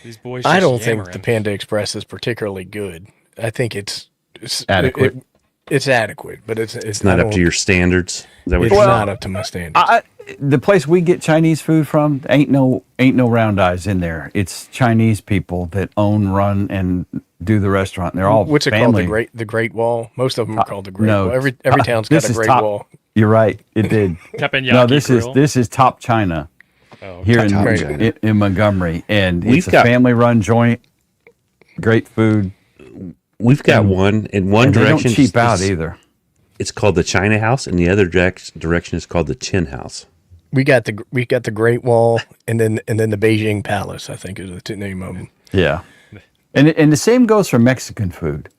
These boys. I just don't think yammering. the Panda Express is particularly good. I think it's Adequate. It's adequate, but It's not up to your standards. Is that what It's you're not up to my standards. The place we get Chinese food from ain't no round eyes in there. It's Chinese people that own, run, and do the restaurant. They're all What's it family. called? The Great Wall. Most of them are called the Great no, Wall. Every town's got this a is Great top- Wall. You're right. It did. Teppanyaki No, this grill. is Top China Oh, here Top in, China. in Montgomery, and We've it's a got- family-run joint. Great food. We've got one in one And they direction. don't cheap out it's- either. It's called the China House, and the other direction is called the Chin House. We got the Great Wall, and then the Beijing Palace. I think is the name of them. Yeah, and the same goes for Mexican food.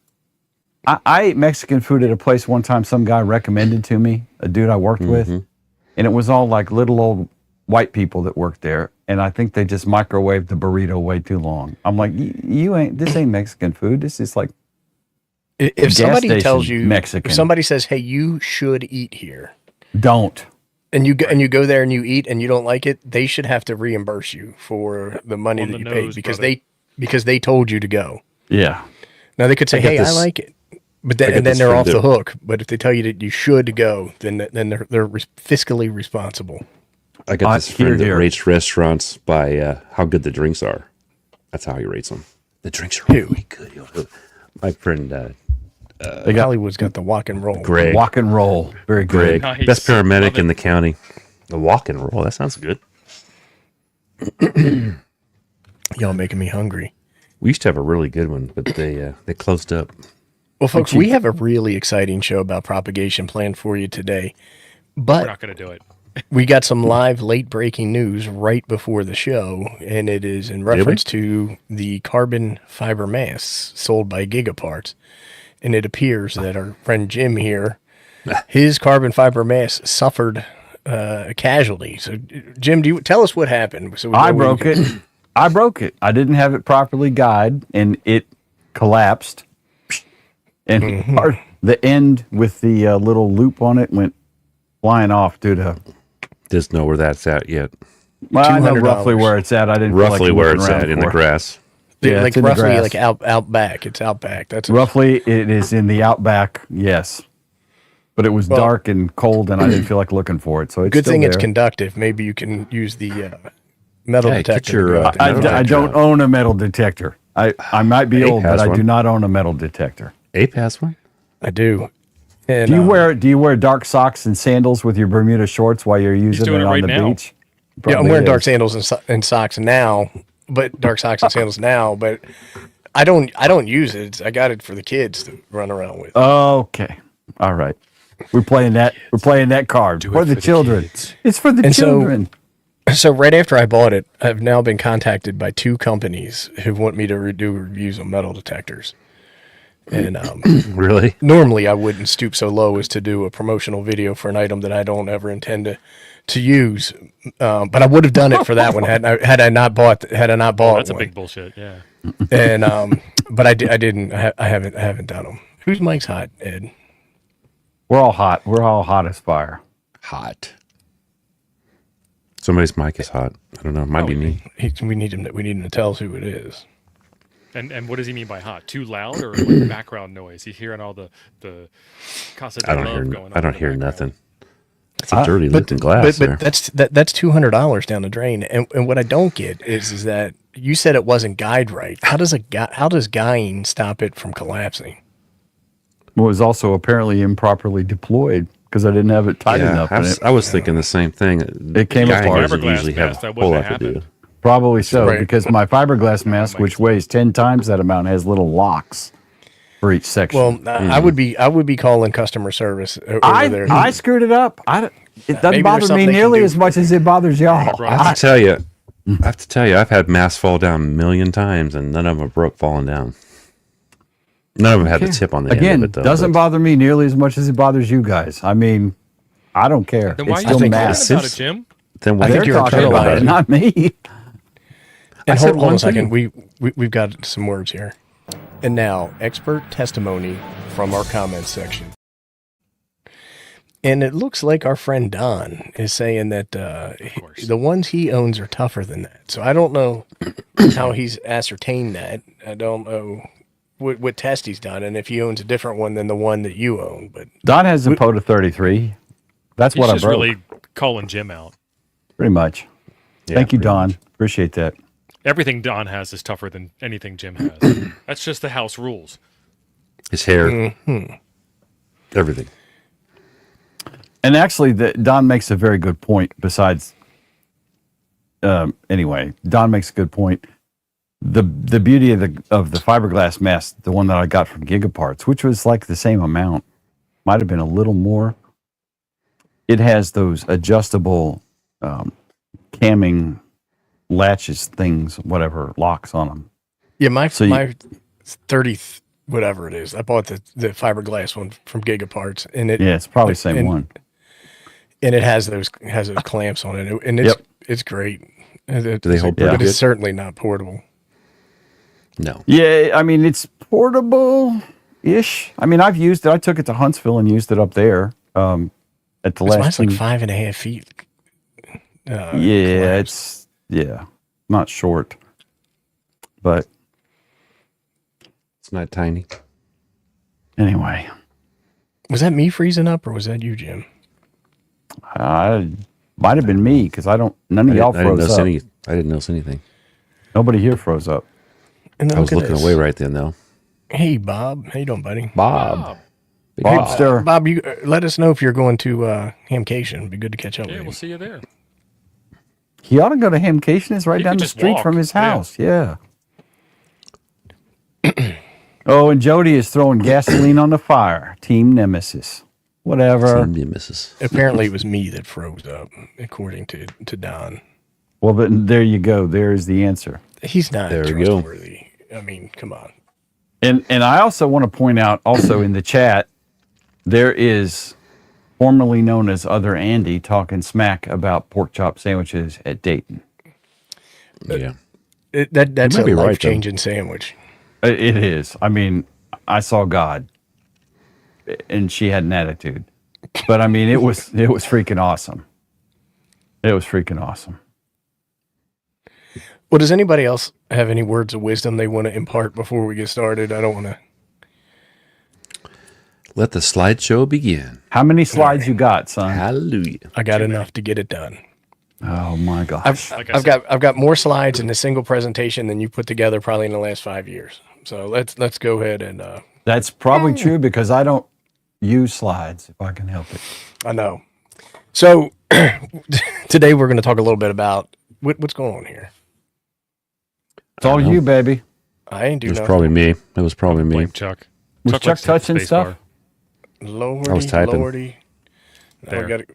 I ate Mexican food at a place one time. Some guy recommended to me, a dude I worked with, and it was all like little old white people that worked there. And I think they just microwaved the burrito way too long. I'm like, you ain't. This ain't Mexican food. This is like If somebody station tells you, Mexican. if somebody says, "Hey, you should eat here," don't. and you go there and you eat and you don't like it, they should have to reimburse you for the money On that the you paid nose, because brother. they told you to go. Yeah. Now they could say, I got "Hey, I this- like it," but I then got and then this they're from off the the- hook. But if they tell you that you should go, then they're fiscally responsible. I got this here, friend that here. rates restaurants by how good the drinks are. That's how he rates them. The drinks are Who? really good. My friend They got Hollywood's got the walk and roll. Greg. walk and roll. Very Greg, good. Nice. best paramedic Love it. in the county. The walk and roll. That sounds good. Y'all making me hungry. We used to have a really good one, but they closed up. Well, folks, we have a really exciting show about propagation planned for you today, We're but not going to do it. we got some live late breaking news right before the show, and it is in reference to the carbon fiber masks sold by Gigaparts. And it appears that our friend Jim here, his carbon fiber mask suffered a casualty. So, Jim, do you tell us what happened? So we I know where we broke can- it. I broke it. I didn't have it properly guyed, and it collapsed. And the end with the little loop on it went flying off due to. Doesn't know where that's at yet. Well, I know roughly $200. where it's at. I didn't feel Roughly like where looking it's around at in the for it. grass. Yeah, like it's in the roughly grass. like out back. It's out back. That's Roughly, it is in the outback. Yes, but it was dark and cold, and I didn't feel like looking for it. So it's good still thing it's there. conductive. Maybe you can use the metal Hey, get detector. your, to go out I- there. I don't own a metal detector. I might be Ape old, but has I one. do not own a metal detector. Ape has one. I do. And, Do you wear dark socks and sandals with your Bermuda shorts while you're using doing it it on right the now. beach? Yeah, I'm Probably wearing dark is. sandals and socks now, but dark socks and sandals now. But I don't use it. I got it for the kids to run around with. Okay, all right. We're playing that. We're playing that card for the children. It's for the And so- children. So right after I bought it, I've now been contacted by two companies who want me to do reviews on metal detectors. And Really? normally I wouldn't stoop so low as to do a promotional video for an item that I don't ever intend to use. But I would have done it for that one had I not bought That's a one. big bullshit. Yeah. And but I didn't. I haven't done them. Whose mic's hot, Ed? We're all hot. We're all hot as fire. Hot. Somebody's mic is hot. I don't know. It might be me. We need him. We need him to tell us who it is. And what does he mean by hot? Too loud or like background noise? He's hearing all the Casa de I don't Love hear. going on. I don't in the hear background. nothing. It's a dirty looking glass there. But that's $200 down the drain. And what I don't get is that you said it wasn't guyed right. How does guying stop it from collapsing? It was also apparently improperly deployed because I didn't have it tight enough. I was, I was thinking the same thing. It came Guy apart. doesn't Fiberglass usually have mask, that a whole wouldn't lot have to do. happened. Probably so, Right. because my fiberglass mask, which weighs 10 times that amount, has little locks for each section. Well, I would be calling customer service over there. I screwed it up. It Maybe doesn't there's bother me something they can nearly do. as much as it bothers y'all. I have to tell you, I've had masks fall down a million times, and none of them have broke falling down. None of them had the tip on the end Again, of it, though. doesn't but bother me nearly as much as it bothers you guys. I mean, I don't care. Then why It's are you still talking math. about it, Jim? Then what I think They're you're talking entitled about to it, it. not me. And said hold on one a second. thing. We've got some words here. And now, expert testimony from our comments section. And it looks like our friend Don is saying that course. the ones he owns are tougher than that. So I don't know how he's ascertained that. I don't know what test he's done, and if he owns a different one than the one that you own. But Don has a POTA 33. That's He's what I just broke. really calling Jim out. Pretty much. Yeah, Thank you, pretty Don. much. Appreciate that. Everything Don has is tougher than anything Jim has. That's just the house rules. His hair, everything. And actually, Don makes a very good point. Besides, anyway, Don makes a good point. The beauty of the fiberglass mask, the one that I got from Gigaparts, which was like the same amount, might have been a little more. It has those adjustable camming latches things, whatever, locks on them. yeah, my So you- my 30 whatever it is, I bought the fiberglass one from Gigaparts, and it Yeah, it's probably the same and- one. and it has those clamps on it, and it's Yep. it's great. Do they hold But pretty it's good? certainly not portable. No. Yeah, I mean, it's portable-ish. I mean, I've used it. I took it to Huntsville and used it up there at the last Mine's like two- 5.5 feet. Yeah, clamps. it's not short, but It's not tiny. anyway, Was that me freezing up, or was that you, Jim? might have been me because none of y'all froze up. I didn't notice anything. Nobody here froze up. And then I was look at looking this. away right then, though. Hey, Bob, how you doing, buddy? Bob. Big Bobster. Bob, you let us know if you're going to Hamcation. It'd be good to catch up Yeah, with we'll you. see you there. He ought to go to Hamcation. It's right He down could the just street walk. from his Yeah. house. Yeah. Oh, and Jody is throwing gasoline on the fire. Team Nemesis. Whatever. Team Nemesis. Apparently, it was me that froze up, according to Don. Well, but there you go. There's the answer. He's not There we go. trustworthy. I mean, come on. And I also want to point out, also in the chat, there is formerly known as Other Andy talking smack about pork chop sandwiches at Dayton. Yeah. That's might a be right, though. life-changing sandwich. It is. I mean, I saw God, and she had an attitude. But I mean, it was freaking awesome. It was freaking awesome. Well, does anybody else have any words of wisdom they want to impart before we get started? I don't want to. Let the slideshow begin. How many slides you got, son? Hallelujah. I got enough to get it done. Oh my gosh! Like I I've said, got more slides in a single presentation than you put together probably in the last 5 years. So let's go ahead and That's probably true because I don't use slides if I can help it. I know. So today we're going to talk a little bit about what's going on here. It's all you, baby. I ain't It do was nothing. probably me. It was probably me. blame Chuck. Was likes Chuck to hit the touching space stuff? bar. Lordy, I was typing. Lordy. Now we There. gotta,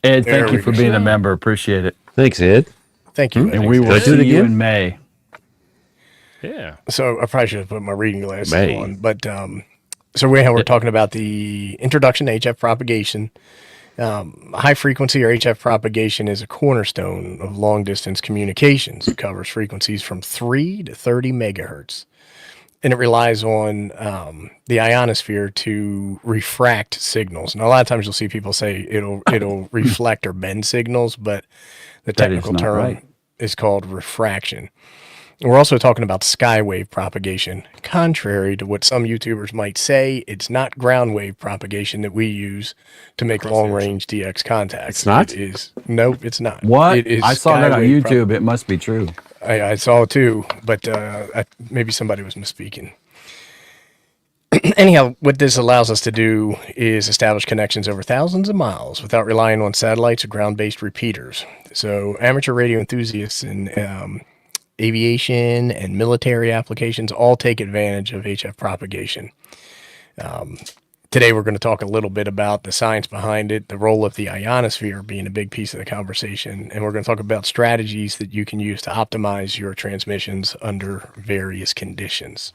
Ed, There thank you we for go. being a member. Appreciate it. Thank Ed. thank you. And Ed. we will Did I do it see you again? in May. Yeah. So I probably should have put my reading glasses May. on, but so we're talking about the introduction to HF propagation. High frequency or HF propagation is a cornerstone of long distance communications. It covers frequencies from 3 to 30 megahertz, and it relies on the ionosphere to refract signals. Now, a lot of times you'll see people say it'll reflect or bend signals, but the That is technical not term right. is called refraction. We're also talking about skywave propagation. Contrary to what some YouTubers might say, it's not ground wave propagation that we use to make long range DX contacts. It's not? It is. Nope, it's not. What? It is I saw that on skywave YouTube. It must be true. I saw it too, but maybe somebody was misspeaking. Anyhow, what this allows us to do is establish connections over thousands of miles without relying on satellites or ground-based repeaters. So amateur radio enthusiasts and aviation and military applications all take advantage of HF propagation. Today we're going to talk a little bit about the science behind it, the role of the ionosphere being a big piece of the conversation, and we're going to talk about strategies that you can use to optimize your transmissions under various conditions.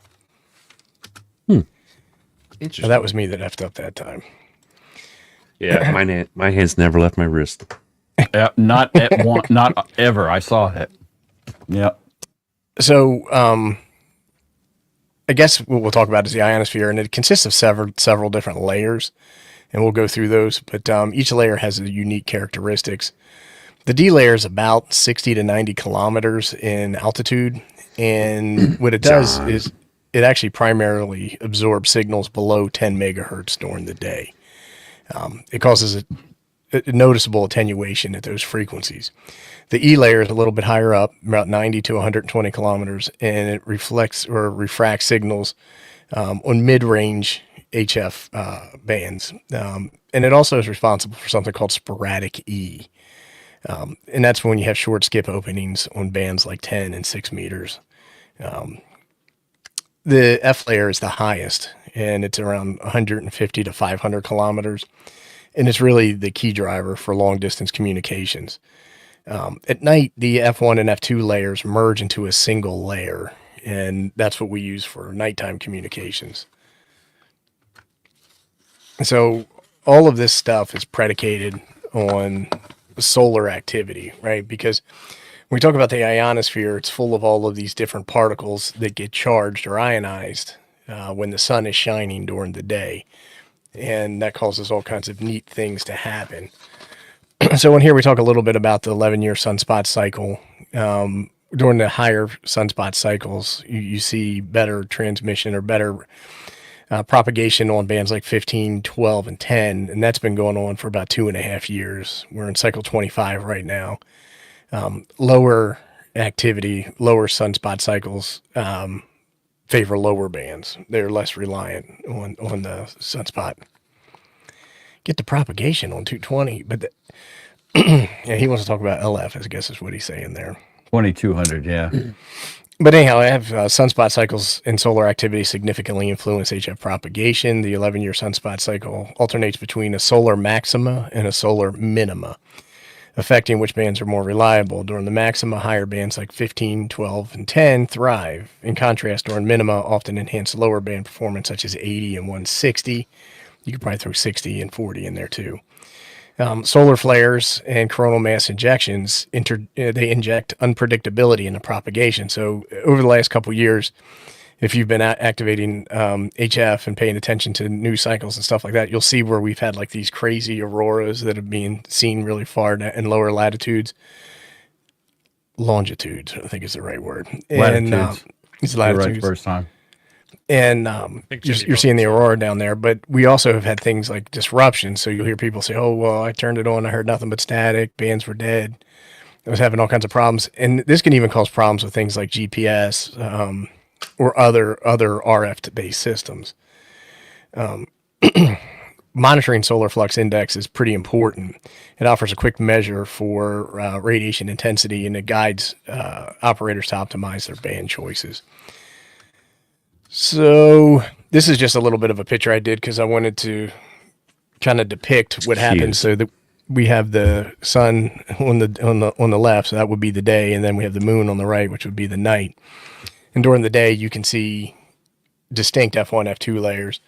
Now, that was me that effed up that time. Yeah, my hands never left my wrist. Not at one, not ever. I saw that. Yep. So, I guess what we'll talk about is the ionosphere, and it consists of several different layers, and we'll go through those. But each layer has unique characteristics. The D layer is about 60 to 90 kilometers in altitude. And what it does is it actually primarily absorbs signals below 10 megahertz during the day. It causes a noticeable attenuation at those frequencies. The E layer is a little bit higher up, about 90 to 120 kilometers, and it reflects or refracts signals on mid-range HF bands. And it also is responsible for something called sporadic E. And that's when you have short skip openings on bands like 10 and 6 meters. The F layer is the highest, and it's around 150 to 500 kilometers. And it's really the key driver for long distance communications. At night, the F1 and F2 layers merge into a single layer, and that's what we use for nighttime communications. So all of this stuff is predicated on solar activity, right? Because when we talk about the ionosphere, it's full of all of these different particles that get charged or ionized when the sun is shining during the day. And that causes all kinds of neat things to happen. So in here, we talk a little bit about the 11-year sunspot cycle. During the higher sunspot cycles, you see better transmission or better propagation on bands like 15, 12, and 10. And that's been going on for about 2.5 years. We're in cycle 25 right now. Lower activity, lower sunspot cycles favor lower bands. They're less reliant on the sunspot. Get the propagation on 220, but yeah, he wants to talk about LF, I guess is what he's saying there. 2200, yeah. But anyhow, I have sunspot cycles and solar activity significantly influence HF propagation. The 11-year sunspot cycle alternates between a solar maxima and a solar minima, affecting which bands are more reliable. During the maxima, higher bands like 15, 12, and 10 thrive. In contrast, during minima, often enhance lower band performance such as 80 and 160. You could probably throw 60 and 40 in there too. Solar flares and coronal mass injections, they inject unpredictability into propagation. So over the last couple of years, if you've been activating HF and paying attention to news cycles and stuff like that, you'll see where we've had like these crazy auroras that have been seen really far in lower latitudes. Longitudes, I think is the right word. Latitudes. And, it's latitudes. You're right first time. And you're seeing the aurora down there, but we also have had things like disruptions. So you'll hear people say, oh, well, I turned it on, I heard nothing but static, bands were dead. I was having all kinds of problems. And this can even cause problems with things like GPS or other RF-based systems. Monitoring solar flux index is pretty important. It offers a quick measure for radiation intensity, and it guides operators to optimize their band choices. So this is just a little bit of a picture I did because I wanted to kind of depict what happens. So that we have the sun on the left, so that would be the day, and then we have the moon on the right, which would be the night. And during the day, you can see distinct F1, F2 layers.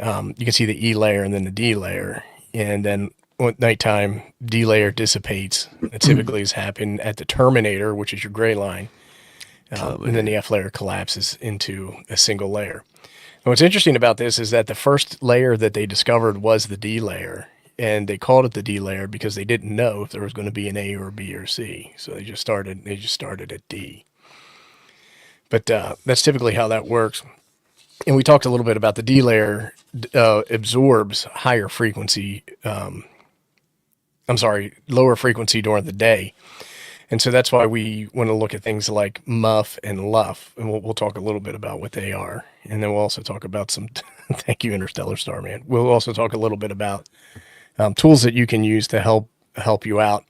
You can see the E layer and then the D layer. And then at nighttime, D layer dissipates. It typically has happened at the terminator, which is your gray line. And then the F layer collapses into a single layer. And what's interesting about this is that the first layer that they discovered was the D layer. And they called it the D layer because they didn't know if there was going to be an A or a B or C. So they just started at D. But that's typically how that works. And we talked a little bit about the D layer absorbs higher frequency, lower frequency during the day. And so that's why we want to look at things like MUF and LUF. And we'll talk a little bit about what they are. And then we'll also talk about some, thank you, Interstellar Starman. We'll also talk a little bit about tools that you can use to help you out.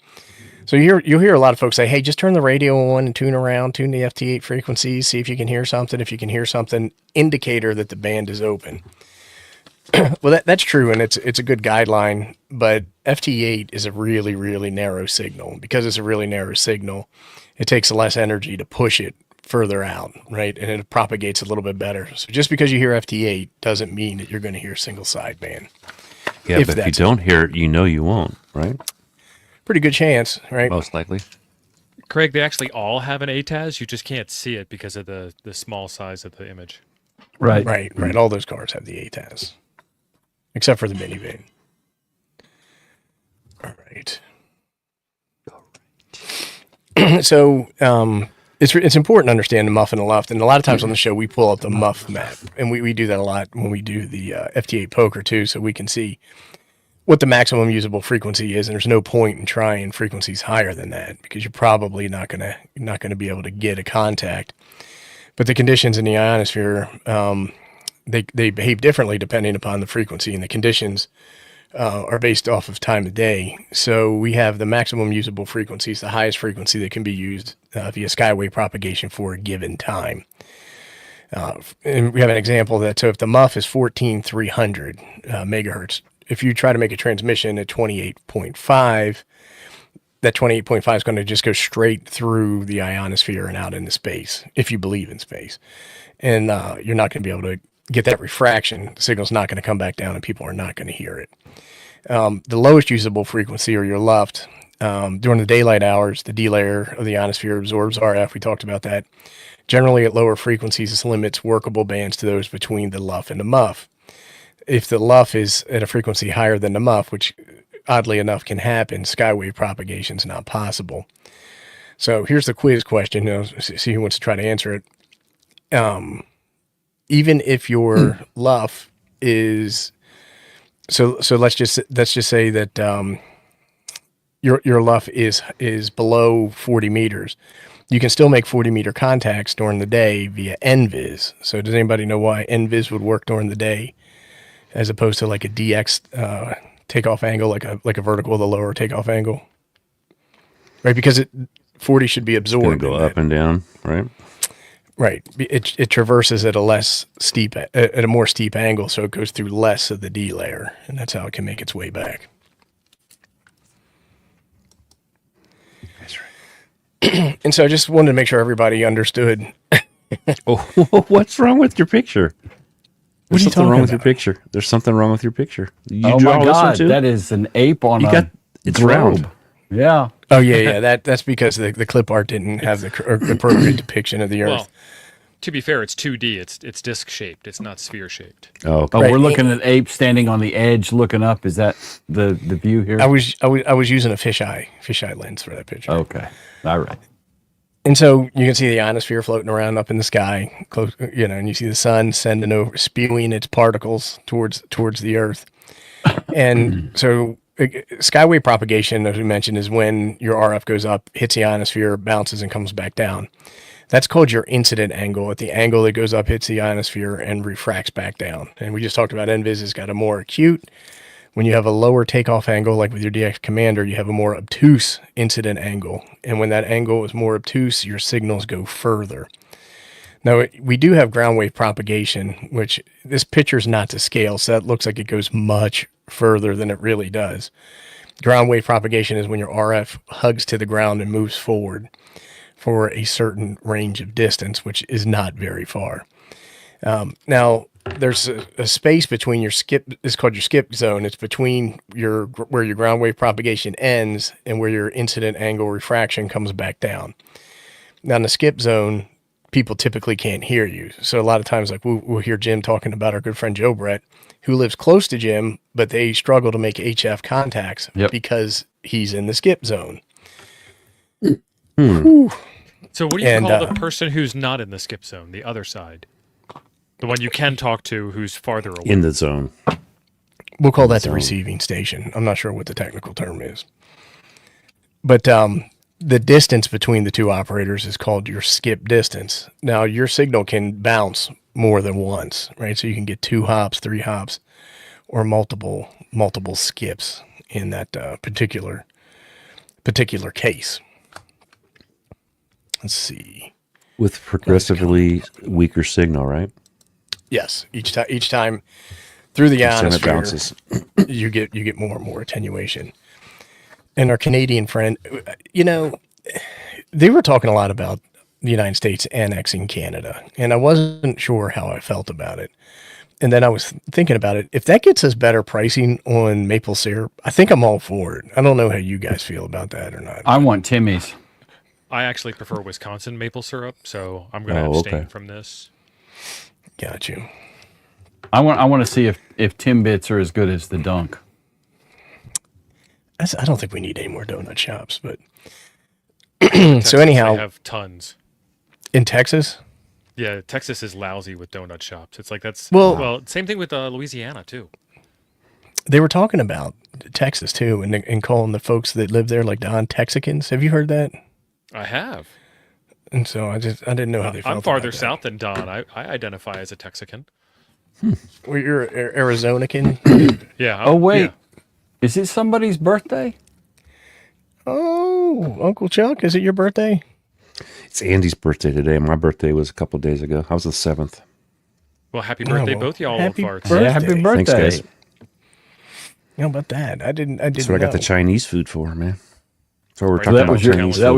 So you'll hear a lot of folks say, hey, just turn the radio on and tune the FT8 frequencies, see if you can hear something. If you can hear something, indicator that the band is open. Well, that's true, and it's a good guideline, but FT8 is a really, really narrow signal. Because it's a really narrow signal, it takes less energy to push it further out, right? And it propagates a little bit better. So just because you hear FT8 doesn't mean that you're going to hear single sideband. Yeah, but if you don't hear it, you won't, right? Pretty good chance, right? Most likely. Craig, they actually all have an ATAS. You just can't see it because of the small size of the image. Right. All those cars have the ATAS, except for the minivan. All right. So it's important to understand the muff and the luft. And a lot of times on the show, we pull up the muff map. And we do that a lot when we do the FT8 poker too, so we can see what the maximum usable frequency is. And there's no point in trying frequencies higher than that because you're probably not gonna be able to get a contact. But the conditions in the ionosphere, they behave differently depending upon the frequency, and the conditions are based off of time of day. So we have the maximum usable frequencies, the highest frequency that can be used via skywave propagation for a given time. And we have an example of that. So if the muff is 14,300 megahertz, if you try to make a transmission at 28.5, that 28.5 is going to just go straight through the ionosphere and out into space, if you believe in space. And you're not going to be able to get that refraction. The signal's not going to come back down and people are not going to hear it. The lowest usable frequency, or your luft, during the daylight hours, the D layer of the ionosphere absorbs RF. We talked about that. Generally at lower frequencies, this limits workable bands to those between the luff and the muff. If the luff is at a frequency higher than the muff, which oddly enough can happen, skywave propagation is not possible. So here's the quiz question. See who wants to try to answer it. Even if your luff is so let's just say that your luff is below 40 meters. You can still make 40 meter contacts during the day via NVIS. So does anybody know why NVIS would work during the day as opposed to like a DX takeoff angle, like a vertical, the lower takeoff angle? Right, because 40 should be absorbed. Go up and down, right? Right. It traverses at a more steep angle, so it goes through less of the D layer, and that's how it can make its way back. That's right. And so I just wanted to make sure everybody understood. Oh, what's wrong with your picture? What are you There's something talking wrong with your about? picture. There's something wrong with your picture. You Oh draw my this one God, too? that is an ape on It's globe. round. Yeah. Oh yeah. That's because the clip art didn't have the appropriate depiction of the Earth. Well, to be fair, it's 2D. It's disc shaped. It's not sphere shaped. Oh, okay. Oh, Right. we're looking at ape standing on the edge, looking up. Is that the view here? I was using a fisheye lens for that picture. Okay. All right. And so you can see the ionosphere floating around up in the sky, close, and you see the sun spewing its particles towards the Earth. And so skywave propagation, as we mentioned, is when your RF goes up, hits the ionosphere, bounces, and comes back down. That's called your incident angle. At the angle that goes up, hits the ionosphere, and refracts back down. And we just talked about NVIS has got a more acute. When you have a lower takeoff angle, like with your DX Commander, you have a more obtuse incident angle. And when that angle is more obtuse, your signals go further. Now, we do have ground wave propagation, which this picture is not to scale, so that looks like it goes much further than it really does. Ground wave propagation is when your RF hugs to the ground and moves forward for a certain range of distance, which is not very far. Now, there's a space between your skip. It's called your skip zone. It's between where your ground wave propagation ends and where your incident angle refraction comes back down. Now, in the skip zone, people typically can't hear you. So a lot of times, like we'll hear Jim talking about our good friend Joe Brett, who lives close to Jim, but they struggle to make HF contacts because he's in the skip zone. So what do you call the person who's not in the skip zone, the other side? The one you can talk to who's farther away. In the zone. We'll call that the receiving station. I'm not sure what the technical term is. But the distance between the two operators is called your skip distance. Now, your signal can bounce more than once, right? So you can get 2 hops, 3 hops, or multiple skips in that particular case. Let's see. With progressively weaker signal, right? Yes, each time through the Each time it ionosphere, bounces. you get more and more attenuation. And our Canadian friend, they were talking a lot about the United States annexing Canada, and I wasn't sure how I felt about it. And then I was thinking about it. If that gets us better pricing on maple syrup, I think I'm all for it. I don't know how you guys feel about that or not. I want Timmy's. I actually prefer Wisconsin maple syrup, so I'm going to Oh, abstain okay. from this. Got you. I want to see if Timbits are as good as the Dunk. I don't think we need any more donut shops, but Texas, anyhow- they have tons. In Texas, Yeah, Texas is lousy with donut shops. It's like that's Well- same thing with Louisiana too. they were talking about Texas too, and calling the folks that live there like Don-Texicans. Have you heard that? I have. And so I didn't know how they felt. I'm farther about that. south than Don. I identify as a Texican. Well, you're Arizonacan. Yeah. Oh wait, yeah. is it somebody's birthday? Oh, Uncle Chuck, is it your birthday? It's Andy's birthday today. My birthday was a couple of days ago. I was the 7th. Well, happy birthday, well, both y'all happy farts. birthday. Yeah, happy birthday. Thanks, guys. How about that? I didn't. That's what I got the Chinese food for, man. So we're Right. talking That about was your Chinese that food.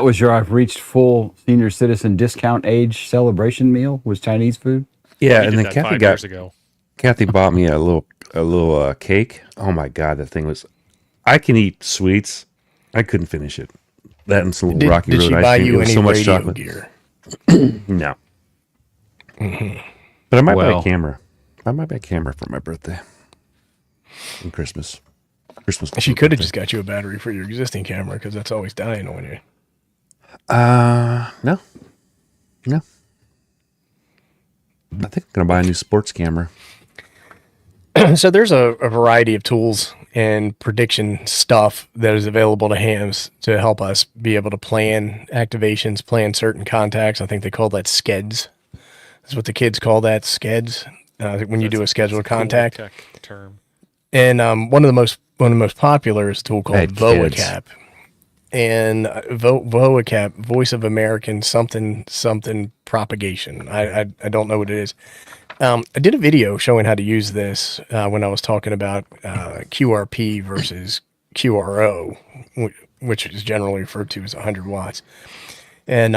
was your I've reached full senior citizen discount age celebration meal was Chinese food. Yeah, We and did then that Kathy 5 got years ago. Kathy bought me a little cake. Oh my god, that thing was. I can eat sweets. I couldn't finish it. That and some Rocky Did Road she ice buy cream. It you was any so much radio chocolate. gear? No. But I might buy Well. a camera. I might buy a camera for my birthday and Christmas. Christmas. She could have just got you a battery for your existing camera because that's always dying on you. No. I think I'm gonna buy a new sports camera. So there's a variety of tools and prediction stuff that is available to hams to help us be able to plan activations, plan certain contacts. I think they call that skeds. That's what the kids call that, skeds. When you do a scheduled Cool contact. tech term. And one of the most popular is a tool called Bad kids. VOACAP. And VOACAP, Voice of American something propagation. I don't know what it is. I did a video showing how to use this when I was talking about QRP versus QRO, which is generally referred to as 100 watts. And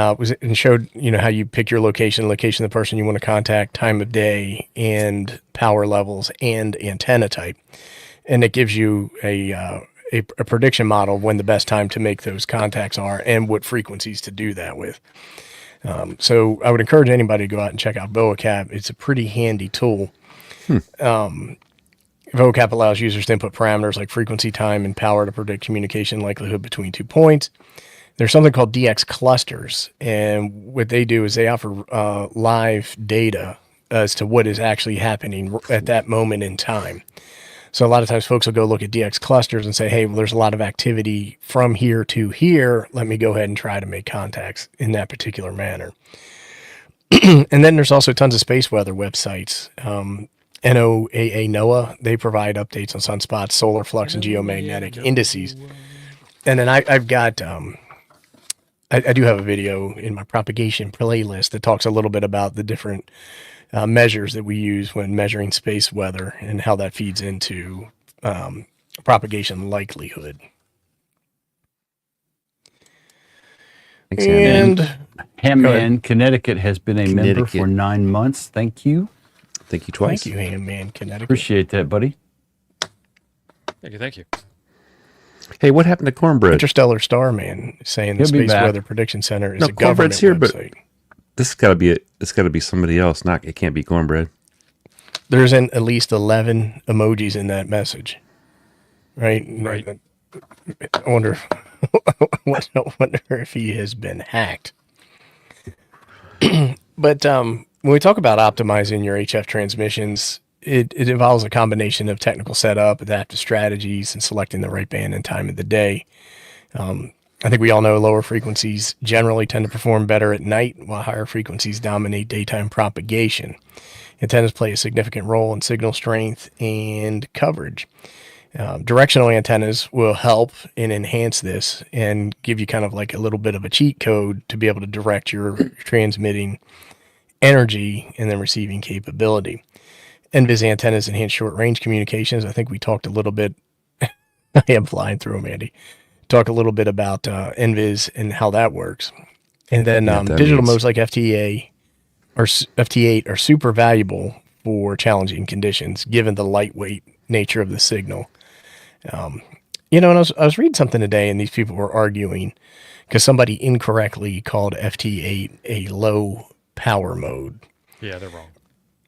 showed how you pick your location of the person you want to contact, time of day, and power levels and antenna type, and it gives you a prediction model of when the best time to make those contacts are and what frequencies to do that with. So I would encourage anybody to go out and check out VOACAP. It's a pretty handy tool. VOACAP allows users to input parameters like frequency, time, and power to predict communication likelihood between 2 points. There's something called DX clusters, and what they do is they offer live data as to what is actually happening at that moment in time. So a lot of times folks will go look at DX clusters and say, hey, well, there's a lot of activity from here to here. Let me go ahead and try to make contacts in that particular manner. And then there's also tons of space weather websites. NOAA, they provide updates on sunspots, solar flux, and geomagnetic indices. And then I've got, I do have a video in my propagation playlist that talks a little bit about the different measures that we use when measuring space weather and how that feeds into propagation likelihood. Thanks, Andy. And Hamman, Connecticut has been a member for Connecticut. 9 months. Thank you. Thank you twice. thank you, Handman, Connecticut. Appreciate that, buddy. Thank you. Hey, what happened to cornbread? Interstellar Starman is saying the He'll be Space back. Weather Prediction Center is No, a government Cornbread's here, but- website. This has got to be it's got to be somebody else. Not it can't be cornbread. There's at least 11 emojis in that message. Right? Right. I wonder, I wonder if he has been hacked. But when we talk about optimizing your HF transmissions, it involves a combination of technical setup, adaptive strategies, and selecting the right band and time of the day. I think we all know lower frequencies generally tend to perform better at night, while higher frequencies dominate daytime propagation. Antennas play a significant role in signal strength and coverage. Directional antennas will help and enhance this and give you kind of like a little bit of a cheat code to be able to direct your transmitting energy and then receiving capability. NVIS antennas enhance short range communications. I think we talked a little bit. I am flying through them, Andy. Talk a little bit about NVIS and how that works. And then What that digital means. modes like FTA or FT8 are super valuable for challenging conditions, given the lightweight nature of the signal. And I was reading something today, and these people were arguing because somebody incorrectly called FT8 a low power mode. Yeah, they're wrong.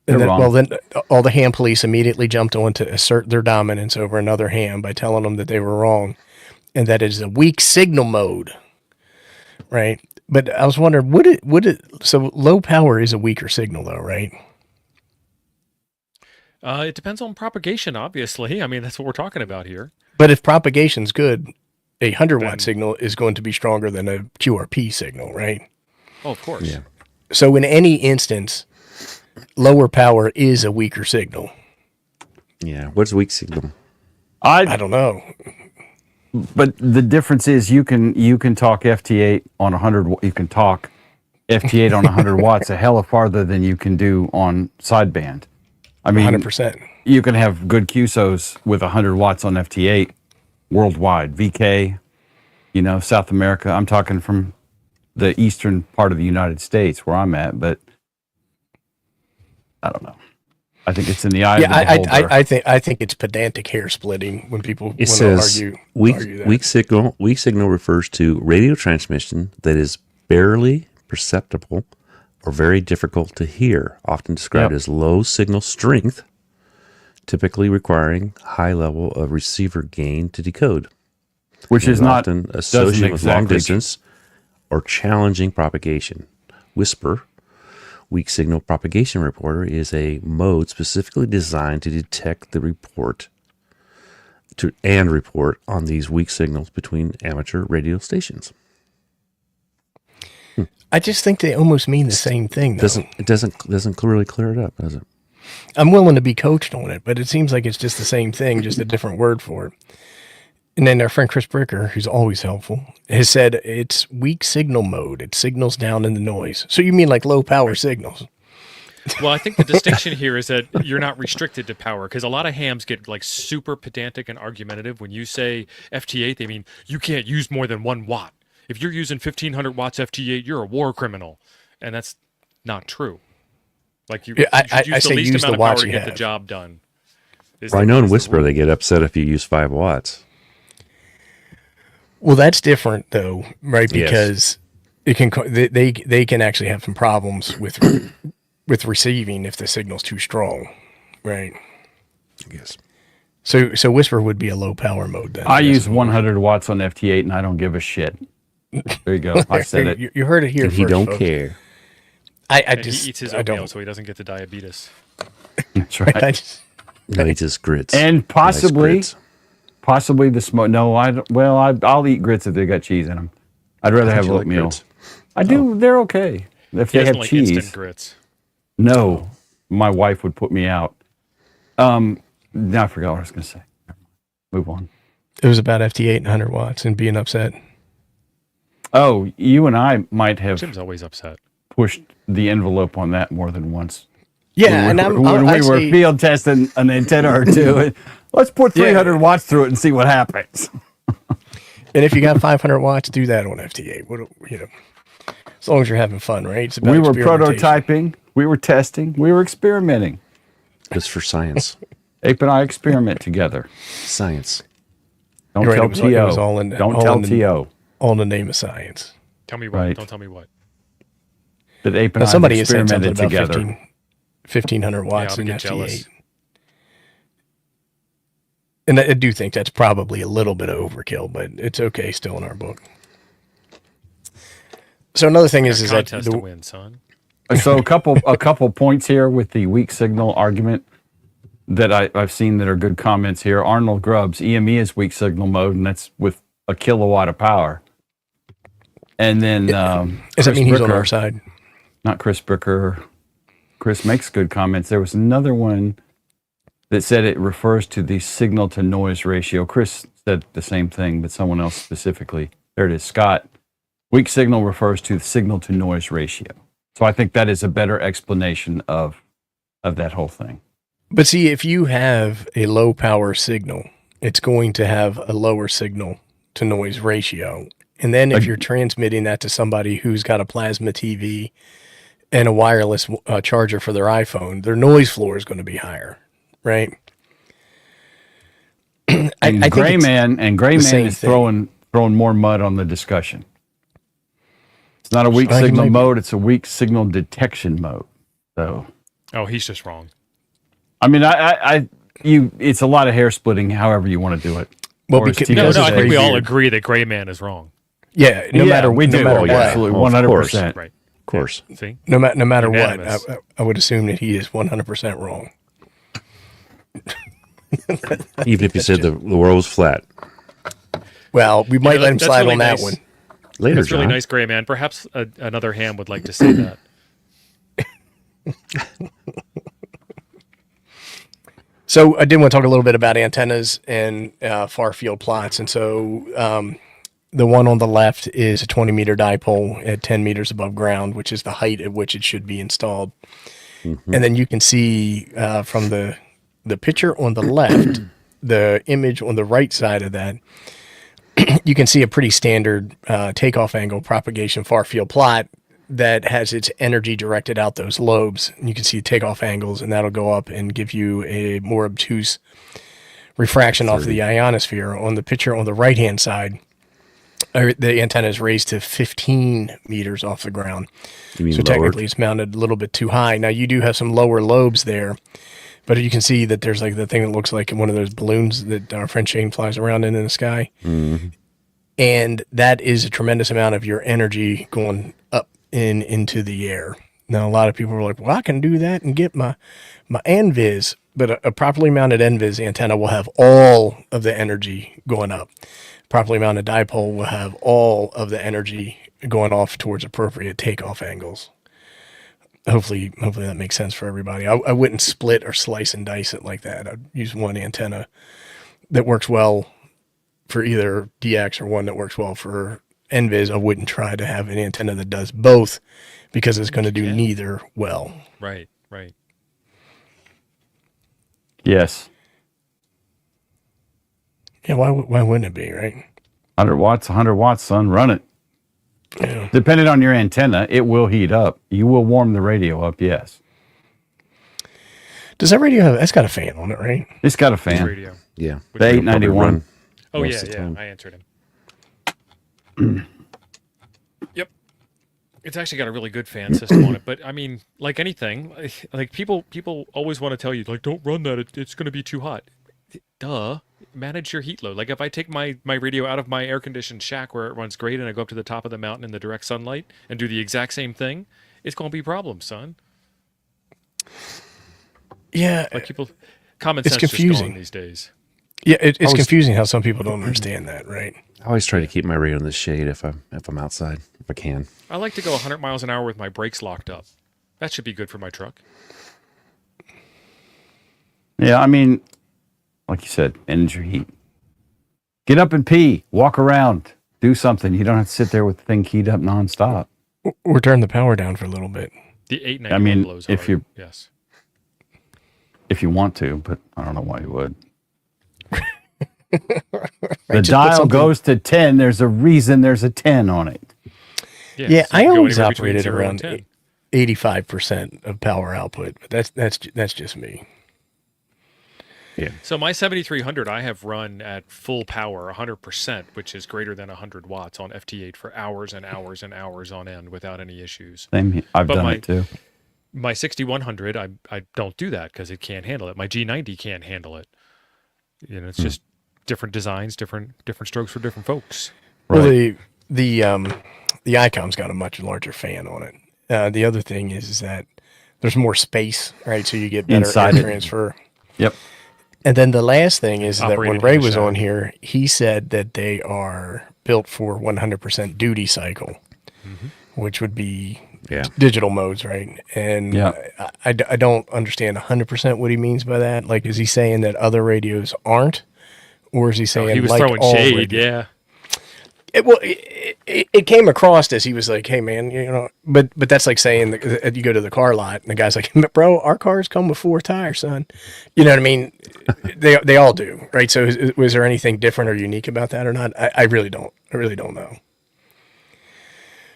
They're wrong. Well, then all the ham police immediately jumped on to assert their dominance over another ham by telling them that they were wrong and that it is a weak signal mode. right? But I was wondering, so low power is a weaker signal though, right? It depends on propagation, obviously. I mean, that's what we're talking about here. But if propagation's good, a 100-watt Then, signal is going to be stronger than a QRP signal, right? oh, of course. Yeah. So in any instance, lower power is a weaker signal. Yeah. What's weak signal? I don't know. But the difference is you can talk FT8 on 100. You can talk FT8 on 100 watts a hell of farther than you can do on sideband. I mean, 100%. you can have good QSOs with 100 watts on FT8 worldwide. VK, South America. I'm talking from the eastern part of the United States where I'm at, but I don't know. I think it's in the eye of the beholder. I think it's pedantic hair splitting when people It want says to weak argue that. weak signal. Weak signal refers to radio transmission that is barely perceptible or very difficult to hear, often described as low signal strength, typically requiring high level of receiver gain to decode, Which is not often associated with long exactly distance or challenging propagation. Whisper, weak signal propagation reporter, is a mode specifically designed to detect the report on these weak signals between amateur radio stations. I just think they almost mean the same thing, though. It doesn't clearly clear it up, does it? I'm willing to be coached on it, but it seems like it's just the same thing, just a different word for it. And then our friend Chris Bricker, who's always helpful, has said it's weak signal mode. It signals down in the noise. So you mean like low power signals? Well, I think the distinction here is that you're not restricted to power, because a lot of hams get like super pedantic and argumentative. When you say FT8, they mean you can't use more than 1 watt. If you're using 1500 watts FT8, you're a war criminal, and that's not true. Like you should use the least amount of power to get the job done. Well, I know in Whisper they get upset if you use 5 watts. Well, that's different though, right? Because it can they can actually have some problems with receiving if the signal's too strong, right? I guess. So Whisper would be a low power mode then. I use 100 watts on FT8 and I don't give a shit. There you go. I said it. You heard it here And first, he don't folks. care. I He just eats his I oatmeal, don't. so he doesn't get the diabetes. That's right. I just, No, he just grits. And possibly, Nice grits. possibly the smoke. No, I don't. Well, I'll eat grits if they got cheese in them. I'd rather have You like oatmeal. grits? I do. They're okay if He they doesn't have like cheese. instant grits. No, my wife would put me out. Now I forgot what I was going to say. Move on. it was about FT8 and 100 watts and being upset. Oh, you and I might have Jim's always upset. pushed the envelope on that more than once. Yeah, when and we were field testing an antenna or two, let's put 300 watts through it and see what happens. and if you got 500 watts, do that on FT8. As long as you're having fun, right? It's about We were experimentation. prototyping, we were testing, we were experimenting. It's for science. Ape and I experiment together. Science. Don't You're right, tell it T.O. was all in- Don't all tell in the- T.O. All in the name of science. Tell me what. Right. Don't tell me what. That Ape and Now, I somebody has said something experimented about together. 1500 Yeah, watts I'll in get FT8. jealous. And I do think that's probably a little bit of overkill, but it's okay still in our book. So another thing is that Contest to win, son. So a couple points here with the weak signal argument that I've seen that are good comments here. Arnold Grubbs, EME is weak signal mode, and that's with a kilowatt of power. And then does that mean he's on our side? Not Chris Bricker. Chris makes good comments. There was another one that said it refers to the signal to noise ratio. Chris said the same thing, but someone else specifically. There it is. Scott, weak signal refers to the signal to noise ratio. So I think that is a better explanation of that whole thing. But see, if you have a low power signal, it's going to have a lower signal to noise ratio. And then if you're transmitting that to somebody who's got a plasma TV and a wireless charger for their iPhone, their noise floor is going to be higher, right? And Gray Man is thing. throwing more mud on the discussion. It's not a weak He signal might be. mode, it's a weak signal detection mode. So Oh, he's just wrong. I mean it's a lot of hair splitting however you want to do it. Well, Or as because- Tito No, Because I said, think we all weird. agree that Gray Man is wrong. Yeah, no matter we do. no matter Oh, what, yeah, absolutely, Oh, of 100%. Right. Of course. See? no matter what, Unanimous. I would assume that he is 100% wrong. Even if you said the world was flat. Well, we might let him that's slide really on that nice. one. Later, That's really John. nice, Gray Man. Perhaps another ham would like to say that. So I did want to talk a little bit about antennas and far field plots. And so the one on the left is a 20-meter dipole at 10 meters above ground, which is the height at which it should be installed. And then you can see from the picture on the left, the image on the right side of that, you can see a pretty standard takeoff angle propagation far field plot that has its energy directed out those lobes. And you can see takeoff angles, and that'll go up and give you a more obtuse refraction off of the ionosphere. On the picture on the right-hand side, the antenna is raised to 15 meters off the ground. You mean So lower? technically it's mounted a little bit too high. Now you do have some lower lobes there, but you can see that there's like the thing that looks like one of those balloons that our friend Shane flies around in the sky. Mm-hmm. And that is a tremendous amount of your energy going up into the air. Now, a lot of people are like, well, I can do that and get my NVIS, but a properly mounted NVIS antenna will have all of the energy going up. Properly mounted dipole will have all of the energy going off towards appropriate takeoff angles. Hopefully that makes sense for everybody. I wouldn't split or slice and dice it like that. I'd use one antenna that works well for either DX or one that works well for NVIS. I wouldn't try to have an antenna that does both because it's going to do neither well. Right, right. Yes. Yeah, why wouldn't it be, right? 100 watts, son, run it. Yeah. Depending on your antenna, it will heat up. You will warm the radio up, yes. Does that radio have, that's got a fan on it, right? It's got a Which fan. radio? Yeah. The It'll probably 891. run Oh, most yeah, of the yeah. time. I answered him. Yep. It's actually got a really good fan system on it. But, I mean, like anything, like people always want to tell you, like, don't run that. It's going to be too hot. Duh. Manage your heat load. Like if I take my radio out of my air-conditioned shack where it runs great and I go up to the top of the mountain in the direct sunlight and do the exact same thing, it's going to be problems, son. Yeah. Like people, common It's sense just confusing. gone these days. Yeah, it's confusing how some people don't understand that, right? I always try to keep my radio in the shade if I'm outside, if I can. I like to go 100 miles an hour with my brakes locked up. That should be good for my truck. Yeah, I mean, like you said, manage your heat. Get up and pee. Walk around. Do something. You don't have to sit there with the thing keyed up nonstop. Or turn the power down for a little bit. The 891 I mean, blows if hard. you- Yes. If you want to, but I don't know why you would. The Just put dial something- goes to 10. There's a reason there's a 10 on it. Yeah, so I you can go always anywhere between operated 0 and around 10. 85% of power output, but that's just me. Yeah. So my 7300, I have run at full power, 100%, which is greater than 100 watts on FT8 for hours and hours and hours on end without any issues. Same. I've But done my- it too. My 6100, I don't do that because it can't handle it. My G90 can't handle it. You know, it's just different designs, different strokes for different folks. Well, the ICOM's got a much larger fan on it. The other thing is that there's more space, right? So you get better Inside air it. transfer. Yep. And then the last thing is that when Operated Ray in the was shack. on here, he said that they are built for 100% duty cycle, which would be Yeah. digital modes, right? And Yeah. I don't understand 100% what he means by that. Like, is he saying that other radios aren't? Or is he saying He was like throwing all shade, radios? yeah. It came across as he was like, "Hey, man, you know," but that's like saying that you go to the car lot and the guy's like, "Bro, our cars come with 4 tires, son." You know what I mean? They all do, right? So was there anything different or unique about that or not? I really don't. I really don't know.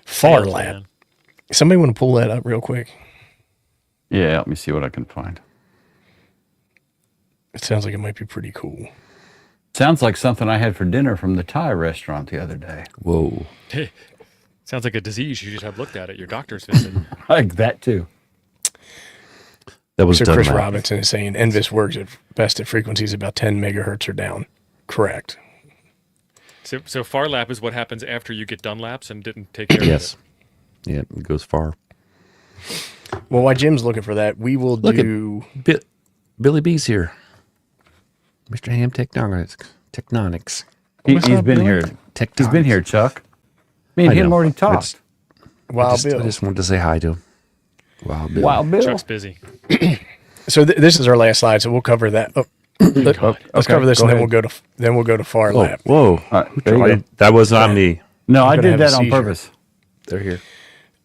Far Sales, lap. man. Somebody want to pull that up real quick? Yeah. Let me see what I can find. It sounds like it might be pretty cool. Sounds like something I had for dinner from the Thai restaurant the other day. Whoa. Sounds like a disease you should have looked at your doctor's visit. Like that too. That was So done Chris right. Robinson is saying NVIS works at best at frequencies about 10 megahertz or down. Correct. So far lap is what happens after you get done laps and didn't take care Yes. of Yeah, it goes far. Well, while Jim's looking for that, we will Look at- do. Billy B's here. Mr. Ham Tectonics. He's up, been Billy? here. Tectonics. He's been here, Chuck. Me and I him know. already I talked. just- Wild I Bill. just wanted to say hi to him. Wow, Bill. Wow, it. Bill. Chuck's busy. So this is our last slide, so we'll cover that. Let's Okay, cover this, go and then ahead. we'll go to far Whoa, lap. whoa. right, there you go. That was not me. No, I gonna did have a that on seizure. purpose. They're here.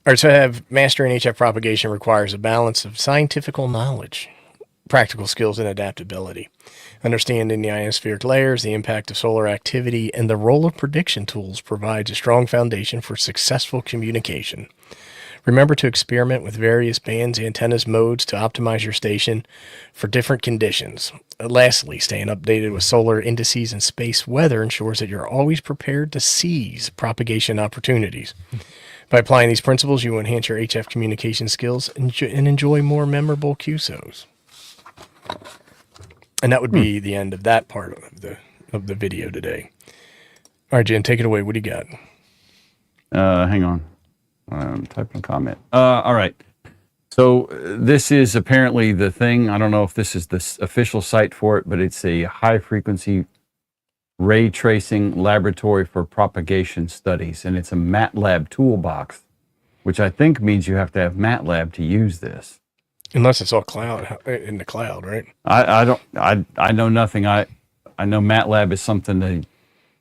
All right, so have mastering HF propagation requires a balance of scientific knowledge, practical skills, and adaptability. Understanding the ionospheric layers, the impact of solar activity, and the role of prediction tools provides a strong foundation for successful communication. Remember to experiment with various bands, antennas, modes to optimize your station for different conditions. Lastly, staying updated with solar indices and space weather ensures that you're always prepared to seize propagation opportunities. By applying these principles, you will enhance your HF communication skills and enjoy more memorable QSOs. And that would be the end of that part of the video today. All right, Jen, take it away. What do you got? Hang on. Typing a comment. All right. So this is apparently the thing. I don't know if this is the official site for it, but it's a high frequency ray tracing laboratory for propagation studies. And it's a MATLAB toolbox, which I think means you have to have MATLAB to use this. Unless it's all in the cloud, right? I know nothing. I know MATLAB is something to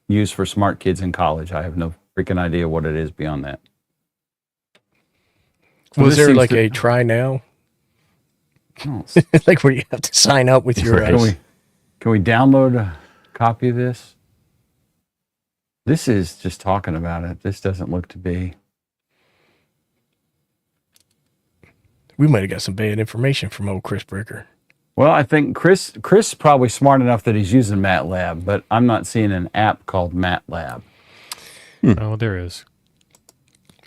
use for smart kids in college. I have no freaking idea what it is beyond that. So Was this there seems like to- a try now? Oh, Like where you have to sign up with your Right. Can we download a copy of this? This is just talking about it. This doesn't look to be. We might have got some bad information from old Chris Bricker. Well, I think Chris is probably smart enough that he's using MATLAB, but I'm not seeing an app called MATLAB. Oh, there is.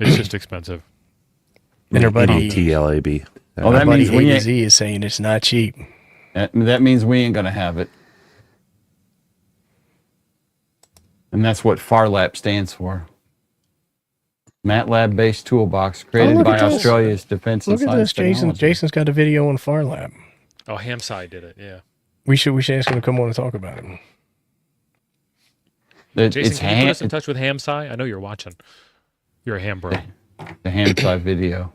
It's just expensive. And our buddy, TLAB. Oh, that buddy means we A to ain't, Z is saying it's not cheap. that means we ain't gonna have it. And that's what FARLAP stands for. MATLAB-based toolbox created look by at this. Australia's Defense and Look at Science this, Jason. Technology. Jason's got a video on FarLab. Oh, Hamside did it. Yeah. We should ask him to come on and talk about it. Jason, It's can you put us in touch with Hamside? I know you're watching. You're a ham bro. the hand-side video.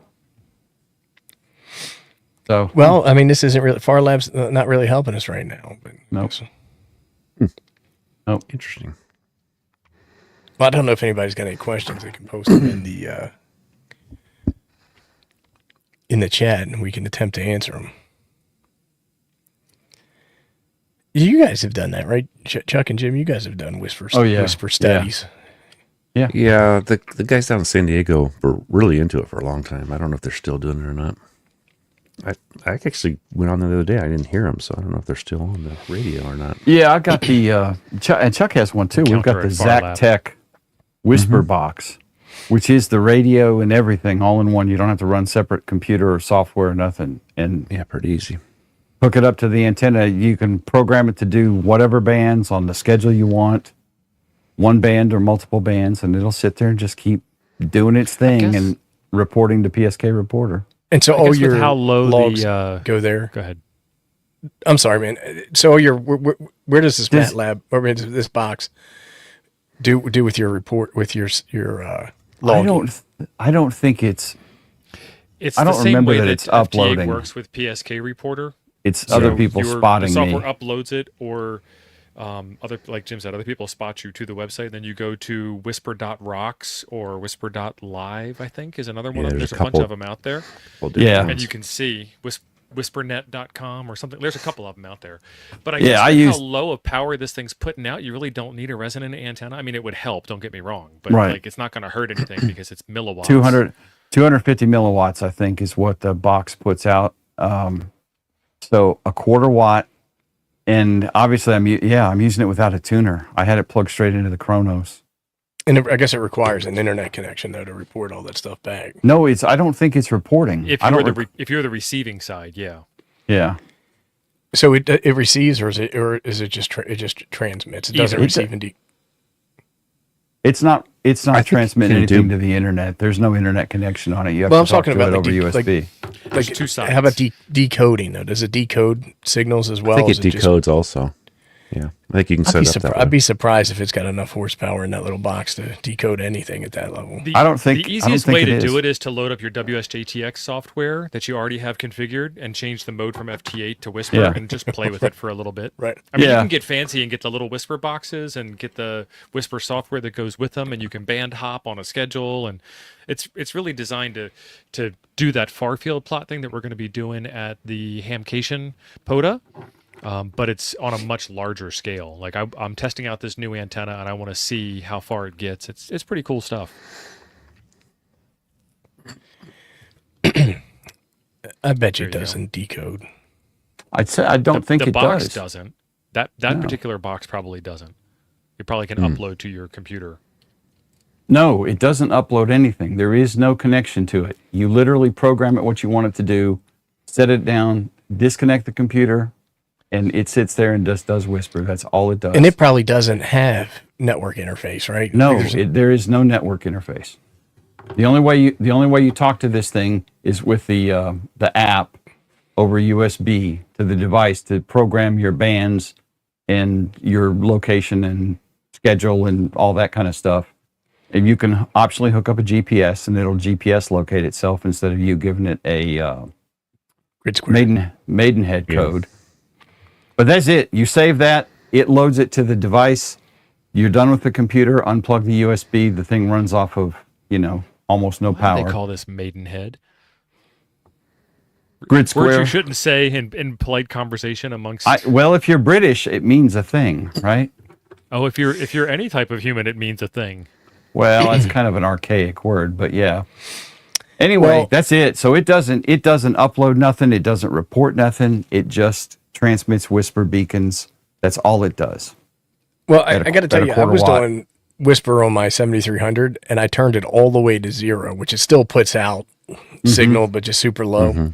So, Well, I mean, this isn't really FarLab's not really helping us right now. But Nope. Interesting. Well, I don't know if anybody's got any questions. They can post them in the chat, and we can attempt to answer them. You guys have done that, right? Chuck and Jim, you guys have done whisper studies. Yeah, the guys down in San Diego were really into it for a long time. I don't know if they're still doing it or not. I actually went on the other day. I didn't hear them, so I don't know if they're still on the radio or not. yeah, I got the, and Chuck has one too. We've got Counter the at FARLab. Zac Tech Whisper Box, which is the radio and everything all in one. You don't have to run separate computer or software or nothing. And Yeah, pretty easy. hook it up to the antenna. You can program it to do whatever bands on the schedule you want, one band or multiple bands, and it'll sit there and just keep doing its thing guess- and reporting to PSK Reporter. And so I all guess your with how low logs the go there. go ahead. I'm sorry, man. So all your where does this This- MATLAB or this box do with your report with your I logging? don't think it's It's I the don't same remember way that that it's FTA uploading. works with PSK Reporter. other So people the spotting software me. uploads it, or other, like Jim said, other people spot you to the website. Then you go to whisper.rocks or whisper.live, I think is another one. Yeah, There's there's a a bunch couple. of them out there. Well, Yeah. And you can see whispernet.com or something. There's a couple of them out there. But I Yeah, guess I with use- how low of power this thing's putting out, you really don't need a resonant antenna. I mean, it would help, don't get me wrong. But Right. like, it's not going to hurt anything because it's milliwatts. 250 milliwatts, I think, is what the box puts out. So a quarter watt, and obviously I'm using it without a tuner. I had it plugged straight into the Chronos. And I guess it requires an internet connection though to report all that stuff back. No, I don't think it's reporting. If I you're don't. if you're the receiving side, yeah. Yeah, So it receives, or is it just it just transmits? It doesn't Either. receive and It's not I think transmitting you can anything do- to the internet. There's no internet connection on it. You have Well, to I'm talk talking to it about over USB. There's two sides. How about decoding though? Does it decode signals as well? I think Is it just- decodes also. Yeah, I think you can set it up that way. I'd be surprised if it's got enough horsepower in that little box to decode anything at that level. I don't think- the I don't easiest think way it to is. do it is to load up your WSJTX software that you already have configured and change the mode from FT8 to Whisper Yeah. and just play with it for a little bit. Right. I mean, you Yeah. can get fancy and get the little Whisper boxes and get the Whisper software that goes with them, and you can band hop on a schedule, and it's really designed to do that far field plot thing that we're going to be doing at the Hamcation POTA. But it's on a much larger scale. Like I'm testing out this new antenna, and I want to see how far it gets. It's pretty cool stuff. I bet you There it you go. doesn't decode. I'd say I don't think the it box does. doesn't. That particular box probably doesn't. You probably can upload to your computer. No, it doesn't upload anything. There is no connection to it. You literally program it what you want it to do, set it down, disconnect the computer, and it sits there and just does Whisper. That's all it does. And it probably doesn't have network interface, right? No, There's- there is no network interface. The only way you talk to this thing is with the app over USB to the device to program your bands and your location and schedule and all that kind of stuff. And you can optionally hook up a GPS and it'll GPS locate itself instead of you giving it a Grid square. Maidenhead code. But that's it. You save that, it loads it to the device. You're done with the computer, unplug the USB, the thing runs off of, almost no Why do power. they call this Maidenhead? Grid Words square. you shouldn't say in polite conversation amongst. Well, if you're British, it means a thing, right? Oh, if you're any type of human, it means a thing. Well, that's kind of an archaic word, but yeah. Anyway, Well- that's it. So it doesn't upload nothing. It doesn't report nothing. It just transmits Whisper beacons. That's all it does. Well, At a- I got to tell at a you, I quarter was watt. doing Whisper on my 7300, and I turned it all the way to 0, which it still puts out signal, but just super low.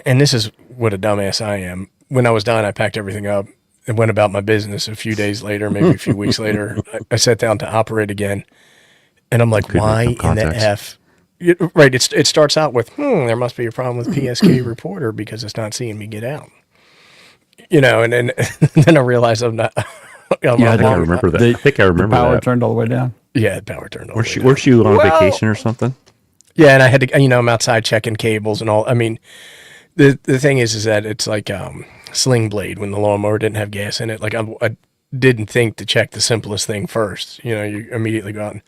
And this is what a dumbass I am. When I was done, I packed everything up and went about my business. A few days later, maybe a few weeks later, I sat down to operate again, and I'm like, why in the context. F? Right, it starts out with, there must be a problem with PSK reporter because it's not seeing me get out. And then then I realized I'm not. I'm Yeah, I not think I long- remember that. The- I think I remember Power that. turned all the way down. Yeah, power turned on. Weren't you on vacation or something? Yeah, and I had to, I'm outside checking cables and all. I mean, the thing is that it's like Sling Blade when the lawnmower didn't have gas in it. Like I didn't think to check the simplest thing first. You immediately go out and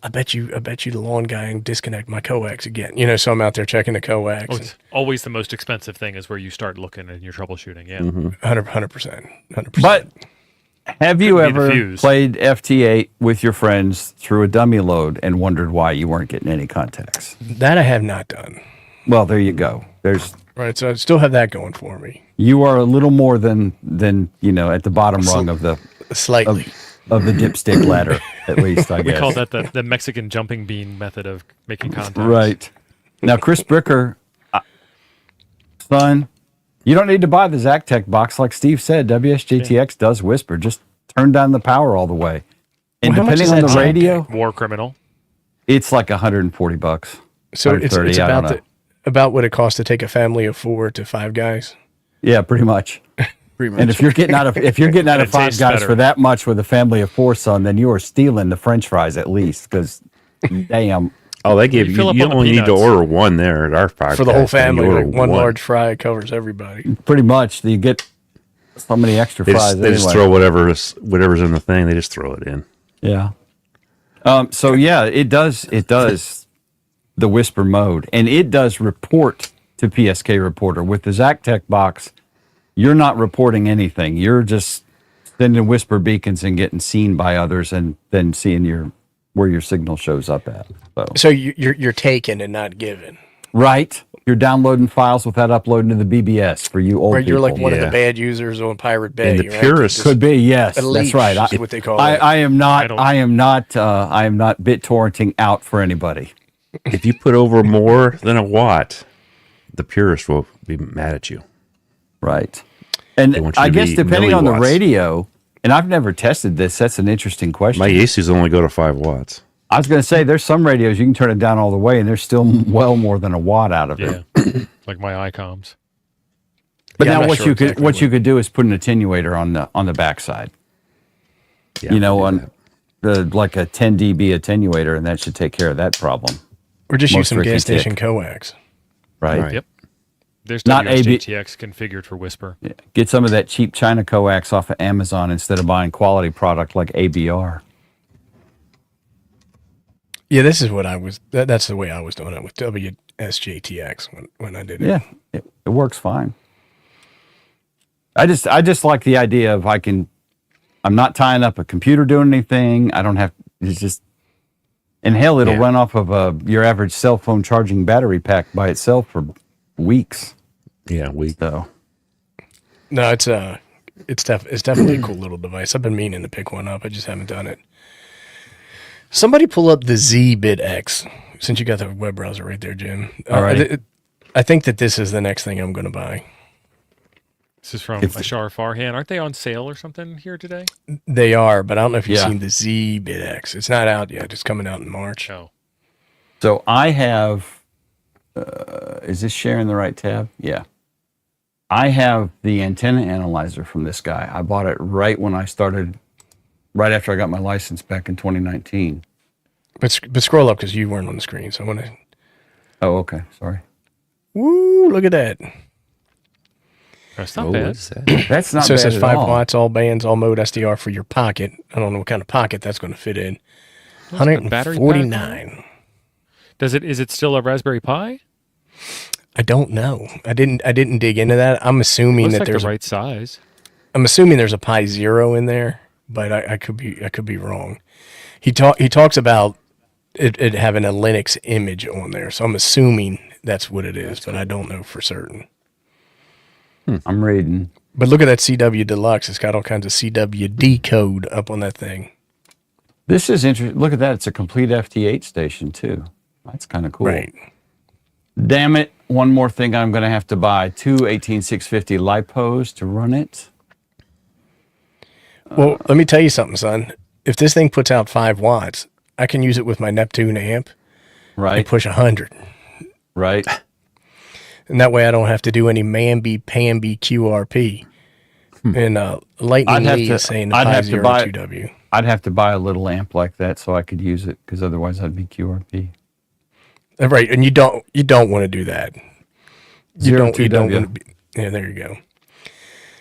I bet you the lawn guy and disconnect my coax again. So I'm out there checking the coax. Oh, it's always the most expensive thing is where you start looking and you're troubleshooting. Yeah. 100%. But have you Couldn't be the ever fuse. played FT8 with your friends through a dummy load and wondered why you weren't getting any contacts? That I have not done. Well, there you go. Right, so I still have that going for me. You are a little more than at the bottom rung of the Slightly. of the dipstick ladder, at least I We guess. call that the Mexican jumping bean method of making contact. Right. Now, Chris Bricker, son, you don't need to buy the Zactec box. Like Steve said, WSJTX does Whisper. Just turn down the power all the way. And Well, how much depending is on that the Zactec? radio, War criminal. it's like $140. So it's 130, I don't about know. about what it costs to take a family of 4 to 5 guys. Yeah, pretty much. Pretty much. And if you're getting out of It five tastes guys better. for that much with a family of 4, son, then you are stealing the French fries at least. Because, damn, Oh, they give You you. fill up You on the only need to peanuts. order one there at our five For the whole guys, and you family, order like one large fry covers everybody. pretty much you get so many extra They fries. just, they just anyway. throw whatever's in the thing. They just throw it in. Yeah. So yeah, it does the Whisper mode, and it does report to PSK Reporter. With the Zactec box, you're not reporting anything. You're just sending Whisper beacons and getting seen by others, and then seeing where your signal shows up at. So you're taken and not given. Right. You're downloading files without uploading to the BBS for you old Right, you're like people. one of the yeah. bad users on Pirate Bay. And the right? purists Just Could be, yes. a That's leech right. is what they call it. I am not. don't- I am not BitTorrenting out for anybody. If you put over more than a watt, the purist will be mad at you. Right. And They want you I to guess be depending on the milliwatts. radio, And I've never tested this. That's an interesting question. My Yesus only go to 5 watts. I was going to say, there's some radios you can turn it down all the way, and there's still well more than a watt out of it. Yeah, like my iComs. But Yeah, I'm now not what sure you could exactly what what- you could do is put an attenuator on the backside. Yeah, You know, I do on the like a 10 dB attenuator, and that should take care of that problem, Or just use Most some freaking gas station tick. coax. right? Right. Yep. There's Not AB WSJTX configured for Whisper. Yeah. Get some of that cheap China coax off of Amazon instead of buying quality product like ABR. Yeah, this is what I was. That's the way I was doing it with WSJTX when I did it. Yeah, it works fine. I just like the idea of I'm not tying up a computer doing anything. I don't have, it's just, and hell, it'll Yeah. run off of your average cell phone charging battery pack by itself for weeks. Yeah, So No, it's definitely a cool little device. I've been meaning to pick one up. I just haven't done it. Somebody pull up the ZBitX since you got the web browser right there, Jim. Alrighty. I think that this is the next thing I'm going to buy. This is from If- Ashar Farhan. Aren't they on sale or something here today? They are, but I don't know if you've Yeah. seen the ZBitX. It's not out yet. It's coming out in March. Oh, So I have, is this sharing the right tab? Yeah. I have the antenna analyzer from this guy. I bought it right after I got my license back in 2019. But scroll up because you weren't on the screen. So I want to. Oh, okay. Sorry. Woo! Look at that. that's not Oh, bad. what is that? That's not So it bad says at 5 all. watts, all bands, all mode SDR for your pocket. I don't know what kind of pocket that's going to fit in. What's the battery pack on it? 149. Is it still a Raspberry Pi? I don't know. I didn't dig into that. I'm assuming Looks that like there's the right size. I'm assuming there's a Pi Zero in there, but I could be wrong. He talks about it having a Linux image on there, so I'm assuming that's what it is, but I don't know for certain. I'm reading. But look at that CW Deluxe. It's got all kinds of CWD code up on that thing. This is interesting. Look at that. It's a complete FT8 station, too. That's kind of cool. Right. Damn it. One more thing I'm going to have to buy. 2 18650 LiPos to run it. Well, let me tell you something, son. If this thing puts out 5 watts, I can use it with my Neptune amp and Right. push 100. Right. And that way I don't have to do any Mamby, Pamby, QRP. And Lightning I'd have Lee to- is saying the I'd Pi have to Zero buy- 2W. I'd have to buy a little amp like that so I could use it because otherwise I'd be QRP. Right, and you don't want to do that. You don't want to be. Yeah, there you go.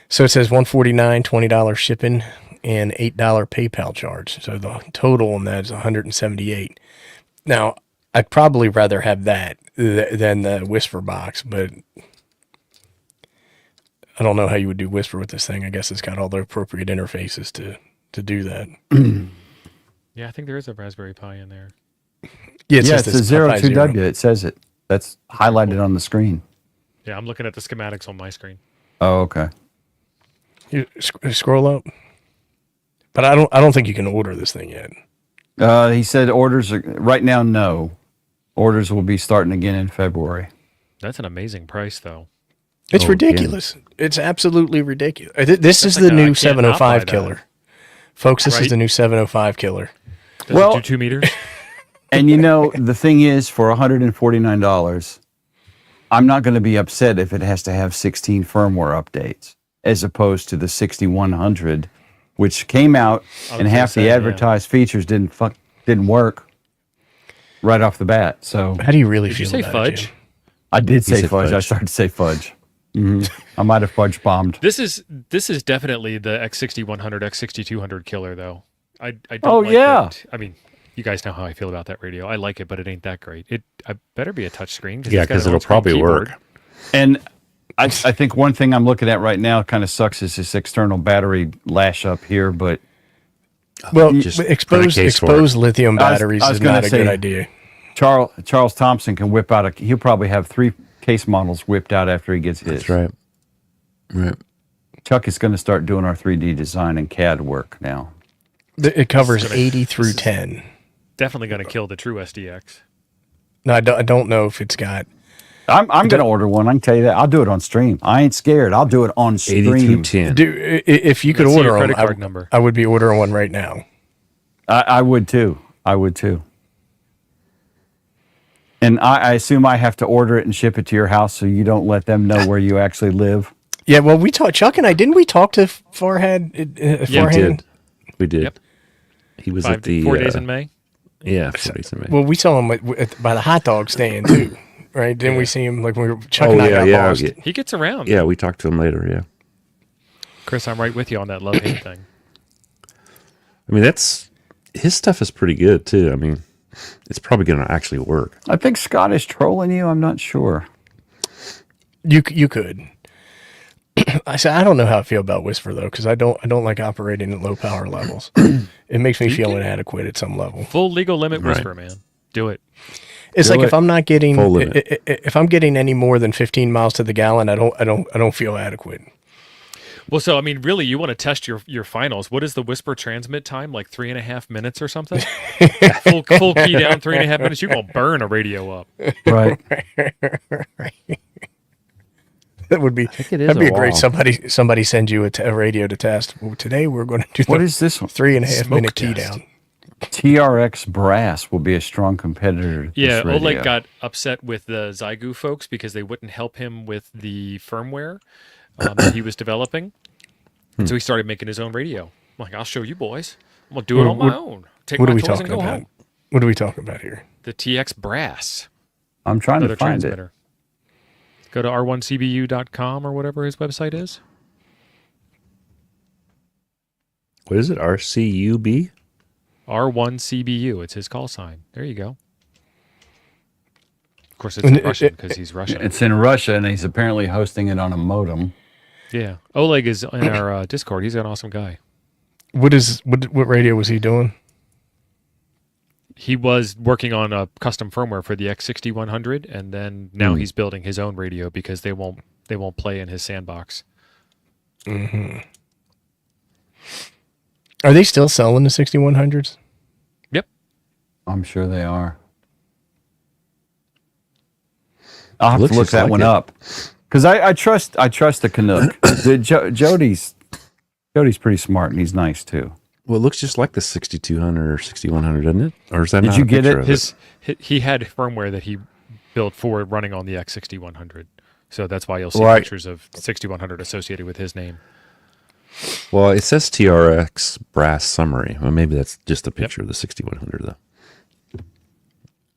So it says $149, $20 shipping, and $8 PayPal charge. So the total on that is $178. Now, I'd probably rather have that than the Whisper box, but I don't know how you would do Whisper with this thing. I guess it's got all the appropriate interfaces to do that. Yeah, I think there is a Raspberry Pi in there. Yeah, it Yeah, says it's a this zero Pi 2W. It says it. That's highlighted on the screen. Yeah, I'm looking at the schematics on my screen. Oh, okay. You scroll up, but I don't think you can order this thing yet. He said orders are right now. No, orders will be starting again in February. That's an amazing price, though. It's Oh, ridiculous. It's absolutely ridiculous. This is like the I new can't 705 not buy that. killer, folks. This is Right? the new 705 killer. Does Well- it do 2 meters? And you know the thing is, for $149, I'm not going to be upset if it has to have 16 firmware updates, as opposed to the 6100, which came out and gonna half say, the yeah. advertised features didn't work right off the bat. So How do you really Did you feel say about fudge? it, Jim? I did say said fudge. I fudge. started to say fudge. I might have fudge bombed. This is definitely the X6100, X6200 killer, though. I don't Oh, like yeah. it. I mean, you guys know how I feel about that radio. I like it, but it ain't that great. I better be a touchscreen. Yeah, because it'll probably work. And I think one thing I'm looking at right now kind of sucks is this external battery lash up here, but Well, Just exposed print a case for it. exposed lithium I was- batteries I was is gonna not a say- good idea. Charles Thompson can whip out he'll probably have 3 case models whipped out after he gets his. That's right. Right. Chuck is going to start doing our 3D design and CAD work now. It covers gonna- 80 through 10. Definitely going to kill the true SDX. No, I don't know if it's got. I'm going to order one. I can tell you that. I'll do it on stream. I ain't scared. I'll do it on stream. 8210. Dude, if you could Let's see order your them, credit card number. I would be ordering one right now. I would too. And I assume I have to order it and ship it to your house so you don't let them know where you actually live. Yeah, well, we talked. Chuck and I didn't we talk to Farhad? Yeah, Farhad? We did. Yep. He was at the 4 days in May. Yeah, 4 days in May. Well, we saw him by the hot dog stand too, right? Didn't we see him like when we were, Chuck Oh, and I yeah, got yeah, lost? yeah. He gets around. Yeah, we talked to him later. Yeah, Chris, I'm right with you on that love-hate thing. I mean his stuff is pretty good too. I mean, it's probably going to actually work. I think Scott is trolling you. I'm not sure. You could. I said I don't know how I feel about Whisper though, because I don't like operating at low power levels. It makes me feel inadequate at some level. Full legal limit Right. whisper, man. Do it. It's Do like it. if I'm not getting Full limit. if I'm getting any more than 15 miles to the gallon, I don't feel adequate. Well, so I mean, really, you want to test your finals. What is the whisper transmit time? Like 3.5 minutes or something? full key down, 3.5 minutes. You're gonna burn a radio up. Right. That would be it is that'd be a a great while. somebody send you a radio to test. Well, today we're going to do What the is this one? 3.5 minute Smoke key test. down. TRX Brass will be a strong competitor. To Yeah, this radio. Oleg got upset with the Zygu folks because they wouldn't help him with the firmware that he was developing. And so he started making his own radio. I'm like, I'll show you boys. I'm going to do it on my own. Take What my are we toys and talking go about? home. What are we talking about here? The TX Brass. I'm trying Another to find transmitter. Go to r1cbu.com or whatever his website is. What is it? RCUB? R1CBU. It's his call sign. There you go. Of course, it's And in Russian because he's it. Russian. It's in Russia, and he's apparently hosting it on a modem. Yeah. Oleg is in our Discord. He's an awesome guy. What radio was he doing? He was working on a custom firmware for the X6100, and then now he's building his own radio because they won't play in his sandbox. Are they still selling the 6100s? Yep. I'm sure they are. I'll have Looks to look just that like one it. up because I trust the Canuck. Jody's pretty smart and he's nice too. Well, it looks just like the 6200 or 6100, doesn't it? Or is that Did not you a get picture it? of He had firmware that he built for running on the X6100. So that's why you'll see Right. pictures of 6100 associated with his name. Well, it says TRX brass summary. Well, maybe that's just a picture of the 6100, though.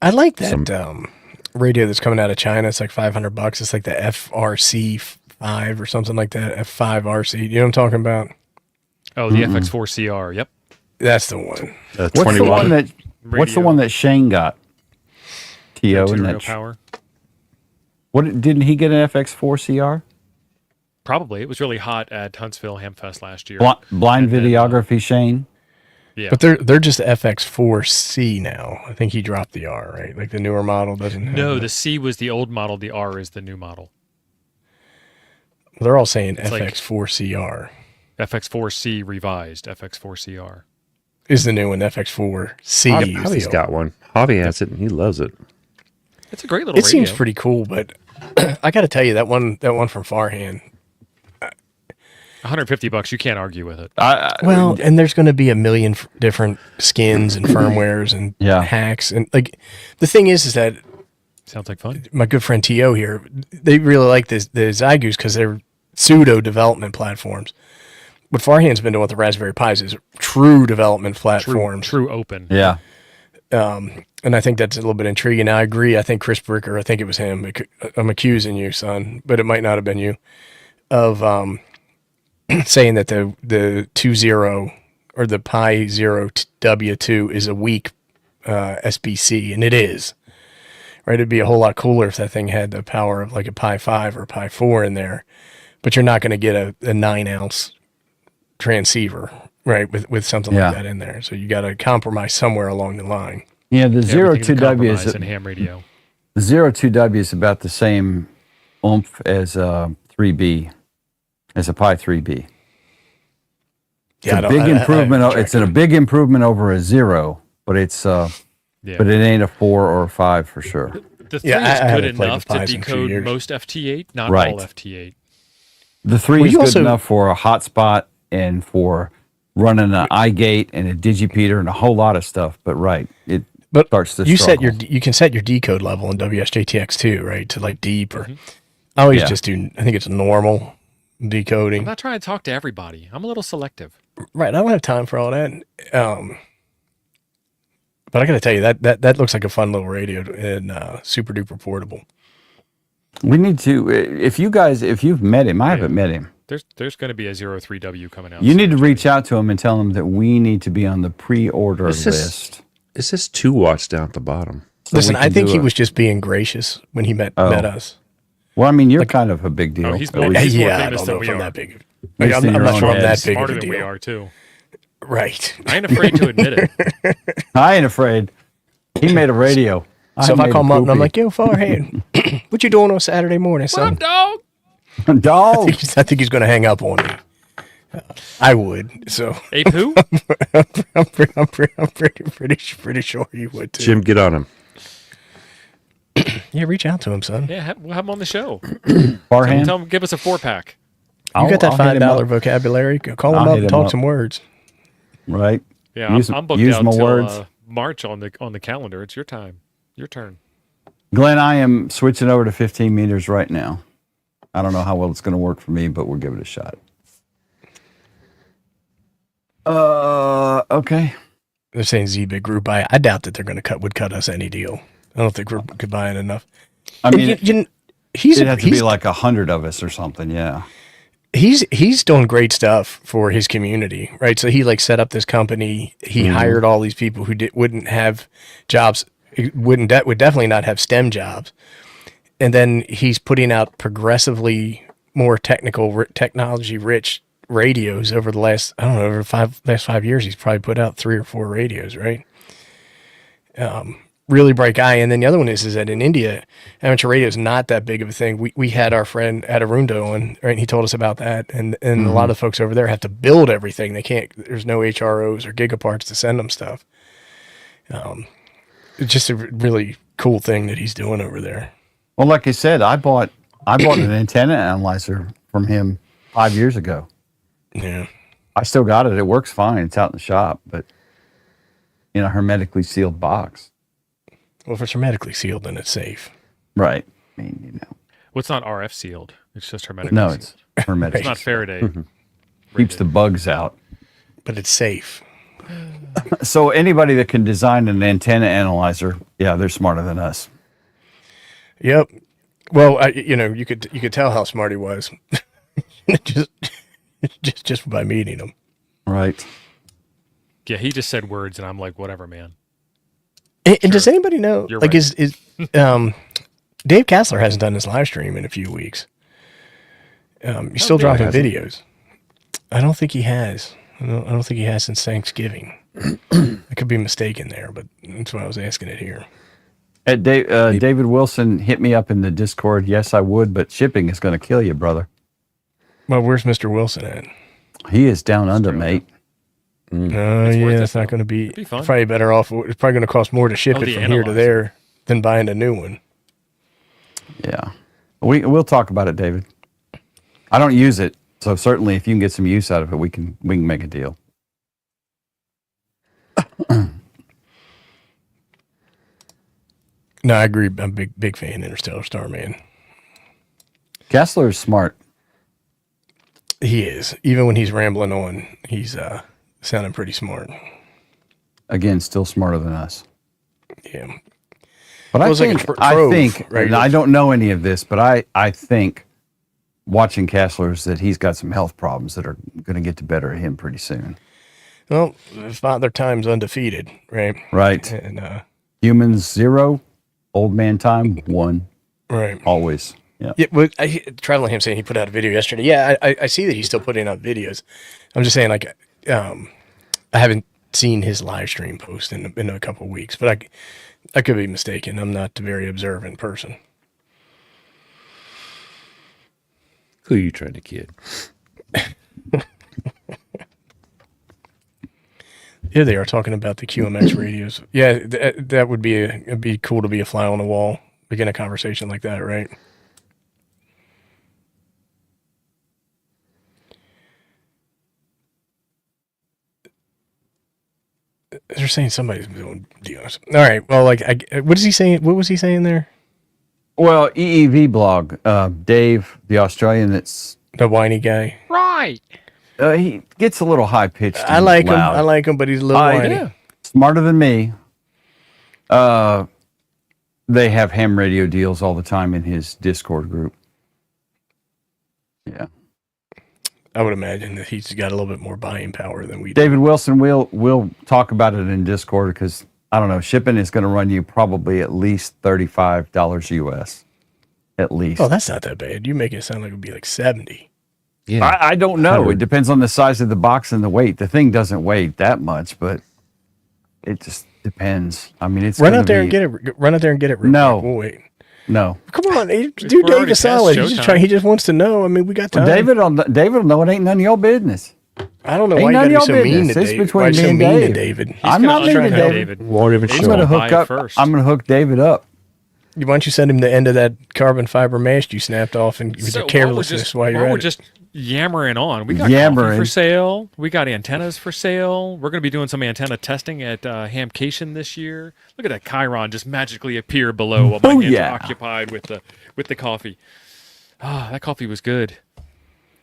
I like that radio that's coming out of China. It's like $500. It's like the FRC5 or something like that. F5RC. You know what I'm talking about? Oh, the FX4CR. Yep. That's the one. What's the 21. one that? What's the Radio. one that Shane got? To and Material that. power. What didn't he get an FX4CR? Probably. It was really hot at Huntsville Hamfest last year. Blind And then, videography, Shane. Yeah. But they're just FX4C now. I think he dropped the R, right? Like the newer model doesn't have No, it. the C was the old model. The R is the new model. They're all saying It's like- FX4CR FX4C revised. FX4CR. is the new one. FX4C. is the Javi's old. got one. Javi has it, and he loves it. It's a great little It radio. seems pretty cool, but I got to tell you that one from Farhand. $150. You can't argue with it. Well, and there's going to be a million different skins and firmwares and Yeah. hacks, and like the thing is that Sounds like fun. my good friend T.O. here, they really like the Zygus because they're pseudo development platforms. What Farhand's been doing with the Raspberry Pis is true development platforms. True open. Yeah. And I think that's a little bit intriguing. Now, I agree. I think Chris Bricker, I think it was him. I'm accusing you, son, but it might not have been you, of saying that the 2.0 or the Pi 0 W2 is a weak SBC, and it is. Right? It'd be a whole lot cooler if that thing had the power of like a Pi 5 or Pi 4 in there, but you're not going to get a 9-ounce transceiver, right, with something Yeah. like that in there. So you got to compromise somewhere along the line. Yeah, the Everything to 02W compromise is in ham radio. the 02W is about the same oomph as a 3B, as a Pi 3B. It's Yeah, a big improvement. It's a big improvement over a 0, but it's Yeah. but it ain't a 4 or a 5 for sure. The 3 Yeah, is I good haven't played enough with to Pies in a few decode years. most FT8, not Right. all FT8. The 3 Well, is you good also- enough for a hotspot and for running an iGate and a digipeater and a whole lot of stuff. But it But starts to you struggle. you can set your decode level in WSJTX too, right? To like deep or I always Yeah. just do. I think it's normal decoding. I'm not trying to talk to everybody. I'm a little selective. Right. I don't have time for all that. But I got to tell you that looks like a fun little radio and super duper portable. We need to. If you've met him, I haven't met him. There's going to be a 03W coming out. You need to soon, reach out to him and tell him that we need to be on the pre-order It's just- list. It says 2 watts down at the bottom. So Listen, we I can think do he it. was just being gracious when he met us. Well, I mean, you're kind of a big deal. Oh, he's At more- least- he's more Yeah, I famous don't than know we if I'm are. that big. At least in I'm your not own sure I'm head. that big of Smarter a than we deal. are too. Right. I ain't afraid to admit it. I ain't afraid. He made a radio. So if I made call a him up and I'm poopy. like, yo, Farhead, what you doing on Saturday morning, son? Dog. dog. I think he's going to hang up on me. I would. So Ape who? I'm pretty sure you would too. Jim, get on him. Yeah, reach out to him, son. Yeah, we'll have him on the show. Farhand. Tell him, give us a 4-pack. You got that I'll hit him $5 up. vocabulary. Call him I'll up hit and him talk up. some words. Right. Yeah, Use- I'm booked use out my till words. March on the calendar. It's your time. Your turn. Glenn, I am switching over to 15 meters right now. I don't know how well it's going to work for me, but we'll give it a shot. Okay. They're saying Z-Big group buy. I doubt that they're going to cut us any deal. I don't think we're could buy it enough. I And mean, he's it'd have to be he's- like 100 of us or something. Yeah. he's doing great stuff for his community, right? So he like set up this company. He hired all these people who wouldn't have jobs, would definitely not have STEM jobs, and then he's putting out progressively more technology rich radios over the last over last 5 years. He's probably put out 3 or 4 radios, right? Really bright guy. And then the other one is that in India, amateur radio is not that big of a thing. We had our friend Adarunda on, right? And he told us about that. And a lot of folks over there have to build everything. They can't, there's no HROs or gigaparts to send them stuff. It's just a really cool thing that he's doing over there. Well, like I said, I bought an antenna analyzer from him 5 years ago. Yeah. I still got it. It works fine. It's out in the shop, but in a hermetically sealed box. Well, if it's hermetically sealed, then it's safe. Right. I mean, you know. Well, it's not RF sealed. It's just hermetically No, sealed. it's hermetic. It's not Faraday. Keeps the bugs out. But it's safe. So anybody that can design an antenna analyzer, yeah, they're smarter than us. Yep. Well, you could tell how smart he was just by meeting him. Right. Yeah, he just said words, and I'm like, whatever, man. And does anybody know? You're Like, right. is Dave Kassler hasn't done his live stream in a few weeks. He's still dropping videos. I don't think he has. I don't think he has since Thanksgiving. I could be mistaken there, but that's why I was asking it here. David Wilson hit me up in the Discord. Yes, I would, but shipping is going to kill you, brother. Well, where's Mr. Wilson at? He is down under, mate. Oh, worth yeah, it, it's not though. going to be. It'd be fun. Probably better off. It's probably going to cost more to ship it the from here to analyzer. there than buying a new one. Yeah. We'll talk about it, David. I don't use it, so certainly if you can get some use out of it, we can make a deal. No, I agree. I'm a big fan of Interstellar Starman. Kessler is smart. He is. Even when he's rambling on, he's sounding pretty smart. Again, still smarter than us. Yeah. But Well, it's like a trove, right? and I don't know any of this, but I think watching Kessler's that he's got some health problems that are going to get the better of him pretty soon. Well, Father Time's undefeated, right? Right. And Humans 0, old man time 1, right. always. Yeah. Yeah. Well, Traveling him saying he put out a video yesterday. Yeah, I see that he's still putting out videos. I'm just saying, like, I haven't seen his live stream post in a couple of weeks, but I could be mistaken. I'm not a very observant person. Who are you trying to kid? Here they are talking about the QMX radios. Yeah, that would be it'd be cool to be a fly on the wall begin a conversation like that, right? They're saying somebody's doing deals. All right. Well, like, what is he saying? What was he saying there? Well, EEV blog, Dave, the Australian, that's The whiny guy. Right. he gets a little high pitched. I like him, but he's a little whiny. Smarter than me. They have ham radio deals all the time in his Discord group. Yeah. I would imagine that he's got a little bit more buying power than we do. David Wilson, we'll talk about it in Discord because I don't know, shipping is going to run you probably at least $35 US. At least. Oh, that's not that bad. You make it sound like it would be like 70. Yeah. I don't know. 100. It depends on the size of the box and the weight. The thing doesn't weigh that much, but it just depends. I mean, it's Run out there and get it. Run out there and get it. Real No. quick. We'll wait. No. Come on, do we're already David past solid. showtime. He just wants to know. I mean, we got time. David will know it ain't none of your business. I don't know Ain't why you none got of to be your so mean to business. It's David. between Why you me so and mean to Dave. David? I'm gonna not mean to try to help David. Won't even He's I'm show gonna up. buy hook it up. first. I'm gonna hook David up. Why don't you send him the end of that carbon fiber mast you snapped off and with your carelessness while you're while at we're it? just yammering on, we got coffee Yammering. for sale. We got antennas for sale. We're going to be doing some antenna testing at Hamcation this year. Look at that Chiron just magically appear below while my hands Booyah. are occupied with the coffee. Ah, that coffee was good.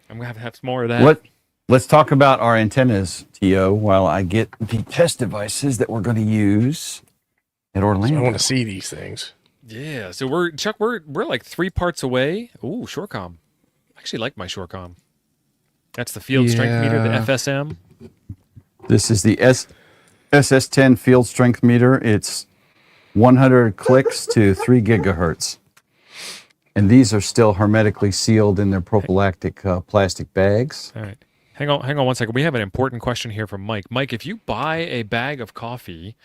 I'm gonna have to have some more of that. Let's talk about our antennas, T.O., while I get the test devices that we're going to use at Orlando. I want to see these things. Yeah, so we're like 3 parts away. Ooh, Shorecom. I actually like my Shorecom. That's the field strength meter, the FSM. This is the SS10 field strength meter. It's 100 clicks to 3 gigahertz. And these are still hermetically sealed in their prophylactic plastic bags. All right. Hang on 1 second. We have an important question here from Mike. Mike, if you buy a bag of coffee,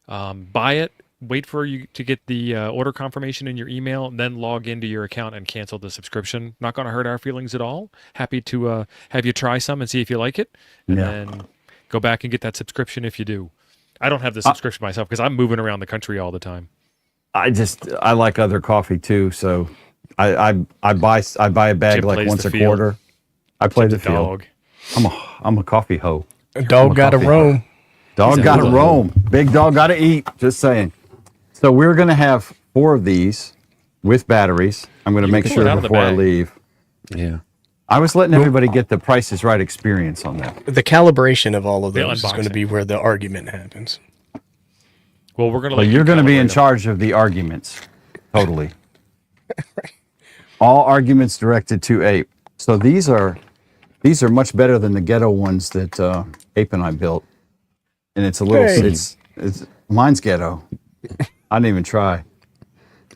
buy it, wait for you to get the order confirmation in your email, then log into your account and cancel the subscription. Not going to hurt our feelings at all. Happy to have you try some and see if you like it, and then go back and get that subscription if you do. I don't have the subscription myself because I'm moving around the country all the time. I like other coffee too, so I buy a bag Jim like plays once the a field. quarter. I play the Jim's a field. dog. I'm a coffee hoe. A dog got to coffee roam. Dog He's a got to hula roam. Big dog got to eat. Just saying. So we're going to have 4 of these with batteries. I'm going to make pull sure it out of the before I bag. leave. Yeah. I was letting everybody get the Price is Right experience on that. The calibration of all of The those is going to unboxing. be where the argument happens. Well, we're going to. Well, you're going to be in charge of the arguments. Totally. All arguments directed to Ape. So these are much better than the ghetto ones that Ape and I built. And it's a little Hey. it's mine's ghetto. I didn't even try.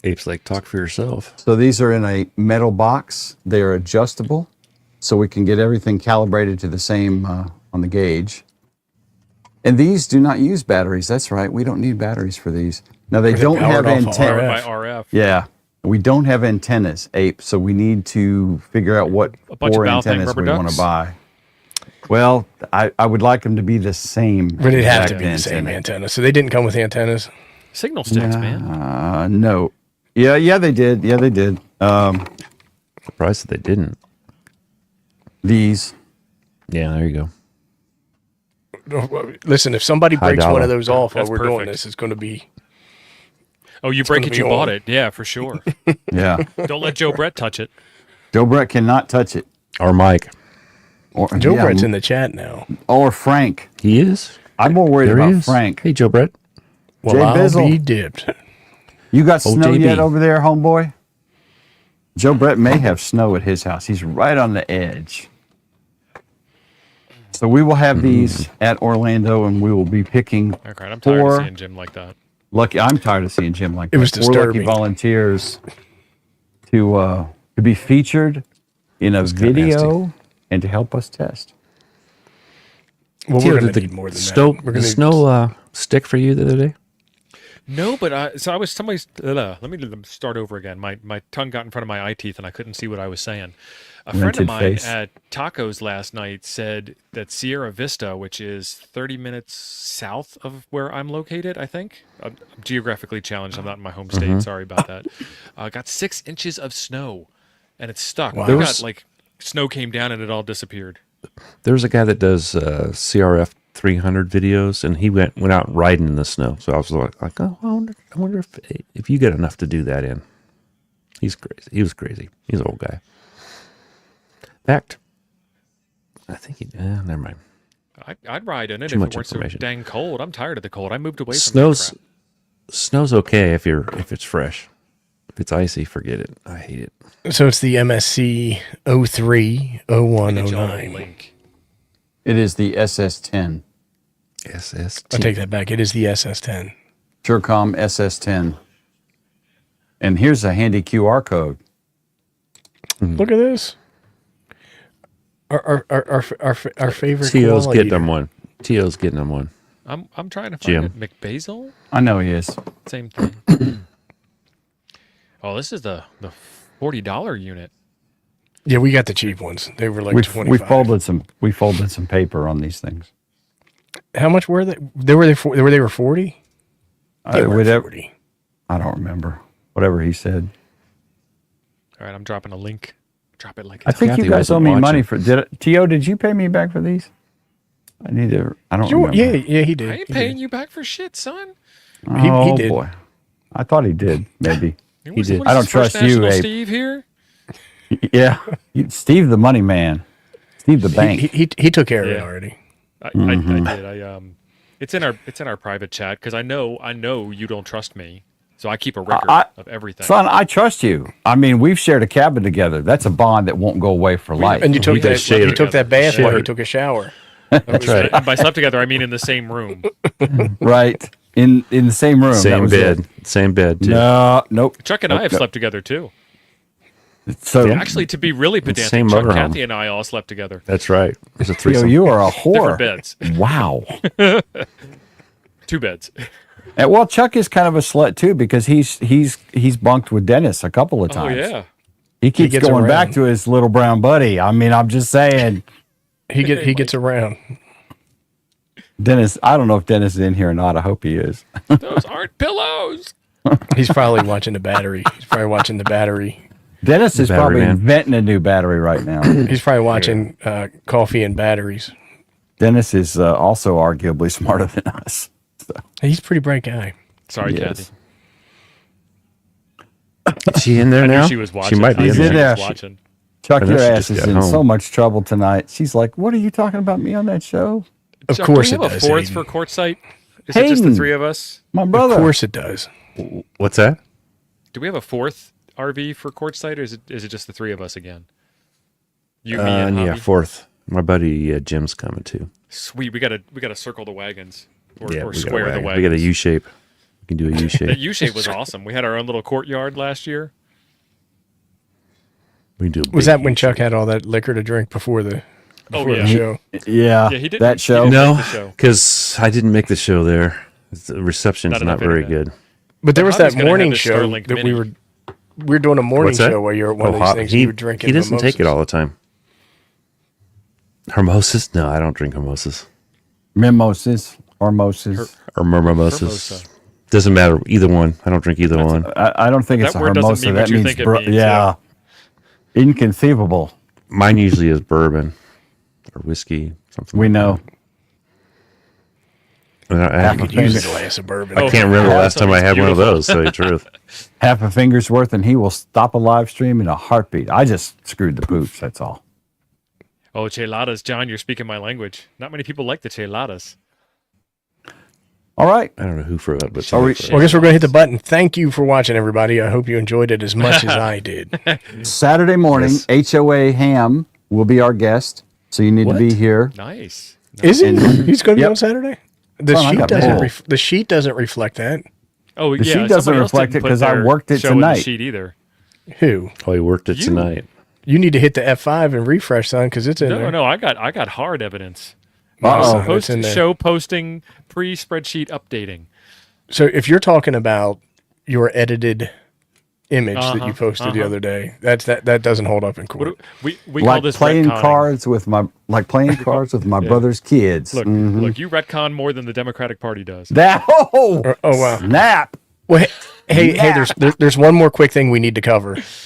Ape's like, talk for yourself. So these are in a metal box. They are adjustable, so we can get everything calibrated to the same on the gauge. And these do not use batteries. That's right. We don't need batteries for these. Now they don't have powered off of powered antennas. by RF. Yeah, we don't have antennas, Ape. So we need to figure out what A bunch of 4 Balthang antennas rubber we want ducks? to buy. Well, I would like them to be the same. But it'd have to exact be the same antenna. So they didn't come with antennas. Signal sticks, man. No. Yeah, they did. Yeah, they did. Surprised that they didn't. These. Yeah, there you go. Listen, if somebody High breaks one dollar. of those off while That's we're doing perfect. this, it's going to be. Oh, you break gonna it, be you on. bought it. Yeah, for sure. Yeah. Don't let Joe Brett touch it. Joe Brett cannot touch it. Or Mike. Or, Joe yeah, Brett's in the chat now. Or Frank. He is. I'm more worried There he about is. Frank. Hey, Joe Brett. Well, Jay I'll Bizzle. be dipped. You got snow JB. yet over there, homeboy? Joe Brett may have snow at his house. He's right on the edge. So we will have these at Orlando, and we will be picking Okay, I'm tired of 4 seeing Jim like that. lucky. I'm tired of seeing Jim like that. It was 4 lucky disturbing. volunteers to be featured in a video and to help us test. Well, Theo, we're going did to need more than snow, that. We're the gonna snow stick for you the other day? No, but so I was somebody's. Let me start over again. My tongue got in front of my eye teeth, and I couldn't see what I was saying. A friend of Rented mine face. at tacos last night said that Sierra Vista, which is 30 minutes south of where I'm located, I think. I'm geographically challenged. I'm not in my home state. Sorry about that. Got 6 inches of snow, and it's stuck. Wow. We There got was- like snow came down and it all disappeared. There's a guy that does CRF 300 videos, and he went out riding in the snow. So I was like, oh, I wonder if you get enough to do that in. He's crazy. He was crazy. He's an old guy. Fact. I think he. Never mind. I'd ride in it Too if much it weren't so information. dang cold. I'm tired of the cold. I moved away from that Snow's crap. snow's okay if it's fresh. If it's icy, forget it. I hate it. So it's the MSC 03, 01, Get y'all a 09. link. It is the SS10. SST. I take that back. It is the SS10. Surecom SS10. And here's a handy QR code. Look at this. Our favorite T.O.'s quality. getting them one. T.O.'s getting them one. I'm trying to find Jim. it. McBasil? I know he is. Same thing. Oh, this is the $40 unit. Yeah, we got the cheap ones. They were like We 25. folded some paper on these things. How much were they? They were 40? They were Whatever, 40. I don't remember. Whatever he said. All right, I'm dropping a link. Drop it like I it's think Kathy you guys owe wasn't me watching. money for. T.O., did you pay me back for these? I need to. I don't remember. Yeah, he did. I ain't He paying did. you back for shit, son. He Oh did. boy, I thought he did. Maybe. What He is- did. what is I don't this, First trust you, National Abe. Steve here. Yeah, Steve the money man. Steve the bank. He took care of it Yeah. already. I did. It's in our private chat because I know you don't trust me, so I keep a record of everything. Son, I trust you. I mean, we've shared a cabin together. That's a bond that won't go away for life. And you took He does that. shave You it. took that bath while he Shave it. took a shower. That's right. And by slept together, I mean in the same room. Right. In the same room. That Same was bed. it. Same bed, too. No, nope. Chuck and I have Nope. slept together too. So Actually, to be really pedantic, same Chuck, motorhome. Kathy, and I all slept together. That's right. There's a Theo, threesome. you are a Different whore. beds, Wow. 2 beds. And, well, Chuck is kind of a slut too because he's bunked with Dennis a couple of Oh times. yeah. He keeps gets going back around. to his little brown buddy. I mean, I'm just saying, He gets around. Dennis. I don't know if Dennis is in here or not. I hope he is. Those aren't pillows. He's probably watching the battery. He's probably watching the battery. Dennis is battery probably man. inventing a new battery right now. He's probably watching Coffee and Batteries. Dennis is also arguably smarter than us. He's a pretty bright guy. Sorry, He Kathy. is. Is she in there I knew now? she was watching. She might be He's in in there. there. She was watching. Chuck, I know your she ass just is got in home. so much trouble tonight. She's like, "What are you talking about me on that show?" Of Chuck, course do it we have does. a fourth Hayden. for Quartzsite? Is it just the Hayden. 3 of us? My brother. Of course it does. What's that? Do we have a 4th RV for Quartzsite, or is it just the 3 of us again? You, me, and Yeah, Hobby? 4th. My buddy Jim's coming too. Sweet. We gotta circle the wagons, or We got a square the wagon. wagons. We got a U shape. We can do a U That shape. U shape was awesome. We had our own little courtyard last year. We can do. A Was big that when U-shape. Chuck had all that liquor to drink before the yeah. show? Yeah, Yeah, he did. that show. He did No, make the show. because I didn't make the show there. The reception's Not not, enough very internet. good. But there was Hobby's that gonna have morning his show Starlink that Mini. we were doing a morning What's that? show where you're at one of these Hot- things he, and you were drinking. he doesn't take it mimosas. all the time. Hermosis? No, I don't drink hermosas Mimosas or mimosas. or mimosas. Hermosa. Doesn't matter either one. I don't drink either one. I don't think it's That a word doesn't hermosa. mean That what you means, think it means, yeah. Inconceivable. Mine usually is bourbon or whiskey, something. We like know. that. And I, Half You a could use finger. a glass of bourbon. Oh, can't remember the yeah, last time I sounds had one of beautiful. those. To tell you the truth. Half a finger's worth, and he will stop a live stream in a heartbeat. I just screwed the poops. That's all. Oh, cheladas, John, you're speaking my language. Not many people like the cheladas. All right. I don't know who for it, but Are we- somebody for Well, I guess we're going to hit the button. Thank you for watching, everybody. I hope you enjoyed it as much as I did. Saturday morning, Yes. HOA Ham will be our guest, so you need What? to be here. Nice. Is it? He's going to be Yep. on Saturday? The Son, I sheet got doesn't. mail. The sheet doesn't reflect that. Oh, The yeah. sheet doesn't somebody else reflect didn't it 'cause put I their worked it show in the tonight. sheet either. Who? Oh, he worked it You. tonight. You need to hit the F5 and refresh, son, because it's in No, there. no, I got hard evidence. Uh-oh. It's in there. Show posting, pre-spreadsheet updating. So if you're talking about your edited image that you posted the other day, that doesn't hold up in court. We call Like this playing retconning. cards with my brother's kids. Look, look, you retcon more than the Democratic Party does. That Oh wow. snap. Well, hey, there's one more quick thing we need to cover.